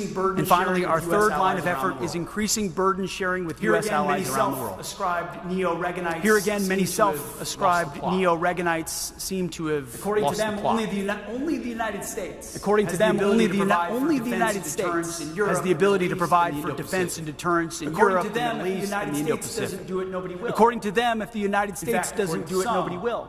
[SPEAKER 9] increasing burden
[SPEAKER 10] And finally,
[SPEAKER 9] sharing
[SPEAKER 10] our
[SPEAKER 9] with US
[SPEAKER 10] third line
[SPEAKER 9] allies
[SPEAKER 10] of
[SPEAKER 9] around
[SPEAKER 10] effort
[SPEAKER 9] the
[SPEAKER 10] is
[SPEAKER 9] world.
[SPEAKER 10] increasing burden sharing with
[SPEAKER 9] Here
[SPEAKER 10] U.S.
[SPEAKER 9] again, many
[SPEAKER 10] allies around the world.
[SPEAKER 9] self-ascribed neo-Reaganites
[SPEAKER 10] Here again, many
[SPEAKER 9] seem to have
[SPEAKER 10] self-ascribed
[SPEAKER 9] lost the plot.
[SPEAKER 10] neo-Reaganites seem to have
[SPEAKER 9] According
[SPEAKER 10] lost
[SPEAKER 9] to them,
[SPEAKER 10] the plot.
[SPEAKER 9] only the United States.
[SPEAKER 10] According to
[SPEAKER 9] has
[SPEAKER 10] them,
[SPEAKER 9] ability
[SPEAKER 10] only
[SPEAKER 9] to
[SPEAKER 10] the
[SPEAKER 9] provide for
[SPEAKER 10] United
[SPEAKER 9] defense and deterrence
[SPEAKER 10] States
[SPEAKER 9] in Europe,
[SPEAKER 10] has the ability to
[SPEAKER 9] the Middle East,
[SPEAKER 10] provide
[SPEAKER 9] and
[SPEAKER 10] for
[SPEAKER 9] the
[SPEAKER 10] defense and deterrence in
[SPEAKER 9] According
[SPEAKER 10] Europe,
[SPEAKER 9] to
[SPEAKER 10] the
[SPEAKER 9] them,
[SPEAKER 10] Middle
[SPEAKER 9] if the
[SPEAKER 10] East, and
[SPEAKER 9] United
[SPEAKER 10] the
[SPEAKER 9] States
[SPEAKER 10] Indo-Pacific.
[SPEAKER 9] doesn't do it, nobody will.
[SPEAKER 10] According to them, if the United
[SPEAKER 9] In
[SPEAKER 10] States
[SPEAKER 9] fact,
[SPEAKER 10] doesn't
[SPEAKER 9] according
[SPEAKER 10] do
[SPEAKER 9] to
[SPEAKER 10] it, nobody
[SPEAKER 9] some,
[SPEAKER 10] will.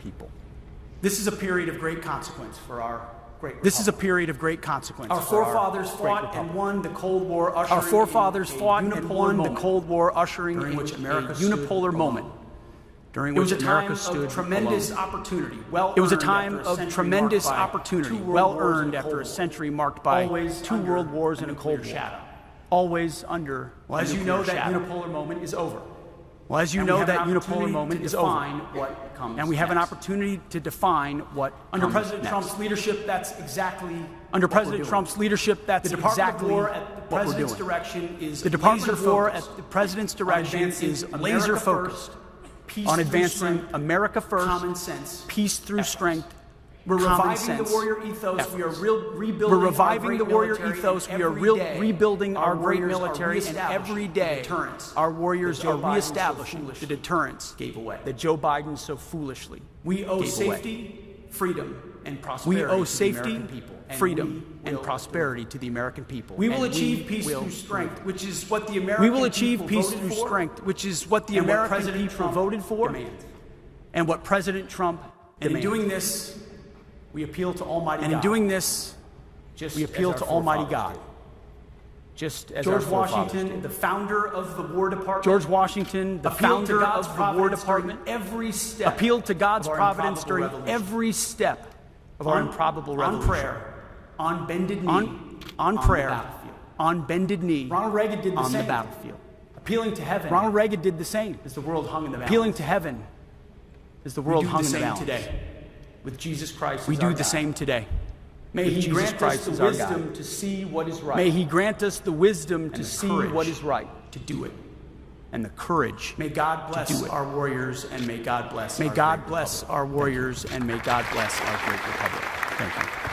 [SPEAKER 10] people.
[SPEAKER 9] This is a period of great consequence for our great republic.
[SPEAKER 10] This is a period of great consequence.
[SPEAKER 9] Our forefathers fought and won the Cold War, ushering
[SPEAKER 10] Our forefathers fought and won the
[SPEAKER 9] moment
[SPEAKER 10] Cold War, ushering
[SPEAKER 9] during which
[SPEAKER 10] a
[SPEAKER 9] America stood
[SPEAKER 10] unipolar
[SPEAKER 9] alone.
[SPEAKER 10] moment, during
[SPEAKER 9] It was
[SPEAKER 10] which
[SPEAKER 9] a time
[SPEAKER 10] America stood
[SPEAKER 9] of tremendous
[SPEAKER 10] alone.
[SPEAKER 9] opportunity,
[SPEAKER 10] It was a time of tremendous opportunity, well earned after a century marked by
[SPEAKER 9] always
[SPEAKER 10] 2 world wars and a Cold War.
[SPEAKER 9] shadow.
[SPEAKER 10] Always under
[SPEAKER 9] Well, as
[SPEAKER 10] a
[SPEAKER 9] you know,
[SPEAKER 10] nuclear
[SPEAKER 9] that
[SPEAKER 10] shadow.
[SPEAKER 9] unipolar moment is over.
[SPEAKER 10] Well, as you know, that unipolar moment is over.
[SPEAKER 9] What comes
[SPEAKER 10] And we have an
[SPEAKER 9] next.
[SPEAKER 10] opportunity to define what
[SPEAKER 9] Under
[SPEAKER 10] comes
[SPEAKER 9] President
[SPEAKER 10] next.
[SPEAKER 9] Trump's leadership, that's exactly
[SPEAKER 10] Under
[SPEAKER 9] what we're
[SPEAKER 10] President
[SPEAKER 9] doing.
[SPEAKER 10] Trump's leadership, that's
[SPEAKER 9] The Department
[SPEAKER 10] exactly
[SPEAKER 9] of War at the
[SPEAKER 10] what we're
[SPEAKER 9] President's
[SPEAKER 10] doing.
[SPEAKER 9] direction is
[SPEAKER 10] The Department of War
[SPEAKER 9] laser-focused
[SPEAKER 10] at the President's direction is
[SPEAKER 9] advancing
[SPEAKER 10] laser
[SPEAKER 9] America
[SPEAKER 10] focused
[SPEAKER 9] first, peace
[SPEAKER 10] on
[SPEAKER 9] through
[SPEAKER 10] advancing
[SPEAKER 9] strength,
[SPEAKER 10] America first,
[SPEAKER 9] common sense,
[SPEAKER 10] peace through
[SPEAKER 9] efforts.
[SPEAKER 10] strength,
[SPEAKER 9] We're
[SPEAKER 10] common
[SPEAKER 9] reviving the
[SPEAKER 10] sense
[SPEAKER 9] warrior ethos.
[SPEAKER 10] efforts.
[SPEAKER 9] We are rebuilding
[SPEAKER 10] We're reviving
[SPEAKER 9] our
[SPEAKER 10] the
[SPEAKER 9] great
[SPEAKER 10] warrior
[SPEAKER 9] military,
[SPEAKER 10] ethos.
[SPEAKER 9] and
[SPEAKER 10] We are
[SPEAKER 9] every day
[SPEAKER 10] rebuilding our great
[SPEAKER 9] warriors are
[SPEAKER 10] military, and
[SPEAKER 9] reestablishing
[SPEAKER 10] every
[SPEAKER 9] the
[SPEAKER 10] day
[SPEAKER 9] deterrence
[SPEAKER 10] our warriors
[SPEAKER 9] that Joe
[SPEAKER 10] are
[SPEAKER 9] Biden so
[SPEAKER 10] reestablishing
[SPEAKER 9] foolishly
[SPEAKER 10] the deterrence
[SPEAKER 9] gave away.
[SPEAKER 10] that Joe Biden so foolishly
[SPEAKER 9] We owe
[SPEAKER 10] gave away.
[SPEAKER 9] safety, freedom, and
[SPEAKER 10] We
[SPEAKER 9] prosperity
[SPEAKER 10] owe
[SPEAKER 9] to the
[SPEAKER 10] safety,
[SPEAKER 9] American people. And
[SPEAKER 10] freedom,
[SPEAKER 9] we
[SPEAKER 10] and
[SPEAKER 9] will
[SPEAKER 10] prosperity to the American people.
[SPEAKER 9] We will
[SPEAKER 10] And
[SPEAKER 9] achieve peace
[SPEAKER 10] will
[SPEAKER 9] through strength, which is what the
[SPEAKER 10] We
[SPEAKER 9] American
[SPEAKER 10] will achieve
[SPEAKER 9] people
[SPEAKER 10] peace
[SPEAKER 9] voted
[SPEAKER 10] through
[SPEAKER 9] for,
[SPEAKER 10] strength, which is what the
[SPEAKER 9] and what
[SPEAKER 10] American
[SPEAKER 9] President
[SPEAKER 10] people
[SPEAKER 9] Trump
[SPEAKER 10] voted for,
[SPEAKER 9] demands.
[SPEAKER 10] and what President Trump
[SPEAKER 9] And in
[SPEAKER 10] demanded.
[SPEAKER 9] doing this, we appeal to Almighty
[SPEAKER 10] And
[SPEAKER 9] God.
[SPEAKER 10] in doing this,
[SPEAKER 9] just
[SPEAKER 10] we
[SPEAKER 9] as
[SPEAKER 10] appeal
[SPEAKER 9] our
[SPEAKER 10] to Almighty
[SPEAKER 9] forefathers
[SPEAKER 10] God.
[SPEAKER 9] did.
[SPEAKER 10] Just as
[SPEAKER 9] George
[SPEAKER 10] our forefathers
[SPEAKER 9] Washington,
[SPEAKER 10] did.
[SPEAKER 9] the founder of the War Department,
[SPEAKER 10] George Washington, the
[SPEAKER 9] appealed to
[SPEAKER 10] founder
[SPEAKER 9] God's
[SPEAKER 10] of the War
[SPEAKER 9] providence during
[SPEAKER 10] Department,
[SPEAKER 9] every step
[SPEAKER 10] appealed to God's
[SPEAKER 9] of our
[SPEAKER 10] providence
[SPEAKER 9] improbable
[SPEAKER 10] during
[SPEAKER 9] revolution.
[SPEAKER 10] every step of our improbable revolution.
[SPEAKER 9] On prayer, on bended knee,
[SPEAKER 10] on
[SPEAKER 9] the
[SPEAKER 10] prayer,
[SPEAKER 9] battlefield.
[SPEAKER 10] on bended knee,
[SPEAKER 9] Ronald Reagan did the
[SPEAKER 10] on
[SPEAKER 9] same.
[SPEAKER 10] the battlefield.
[SPEAKER 9] Appealing to heaven
[SPEAKER 10] Ronald Reagan did the same.
[SPEAKER 9] as the world hung in the balance.
[SPEAKER 10] Appealing to heaven as the
[SPEAKER 9] we
[SPEAKER 10] world
[SPEAKER 9] do
[SPEAKER 10] hung
[SPEAKER 9] the
[SPEAKER 10] in the
[SPEAKER 9] same
[SPEAKER 10] balance.
[SPEAKER 9] today with Jesus Christ
[SPEAKER 10] We
[SPEAKER 9] as
[SPEAKER 10] do
[SPEAKER 9] our
[SPEAKER 10] the
[SPEAKER 9] guide.
[SPEAKER 10] same today.
[SPEAKER 9] May
[SPEAKER 10] with
[SPEAKER 9] He
[SPEAKER 10] Jesus
[SPEAKER 9] grant
[SPEAKER 10] Christ
[SPEAKER 9] us the
[SPEAKER 10] as our
[SPEAKER 9] wisdom
[SPEAKER 10] guide.
[SPEAKER 9] to see what is right.
[SPEAKER 10] May He grant us the wisdom to
[SPEAKER 9] the
[SPEAKER 10] see
[SPEAKER 9] courage
[SPEAKER 10] what is right
[SPEAKER 9] to do it.
[SPEAKER 10] and the courage.
[SPEAKER 9] May God bless
[SPEAKER 10] do it.
[SPEAKER 9] our warriors, and may God bless
[SPEAKER 10] May
[SPEAKER 9] our
[SPEAKER 10] God
[SPEAKER 9] great
[SPEAKER 10] bless
[SPEAKER 9] republic.
[SPEAKER 10] our warriors, and may God bless our great republic. Thank you.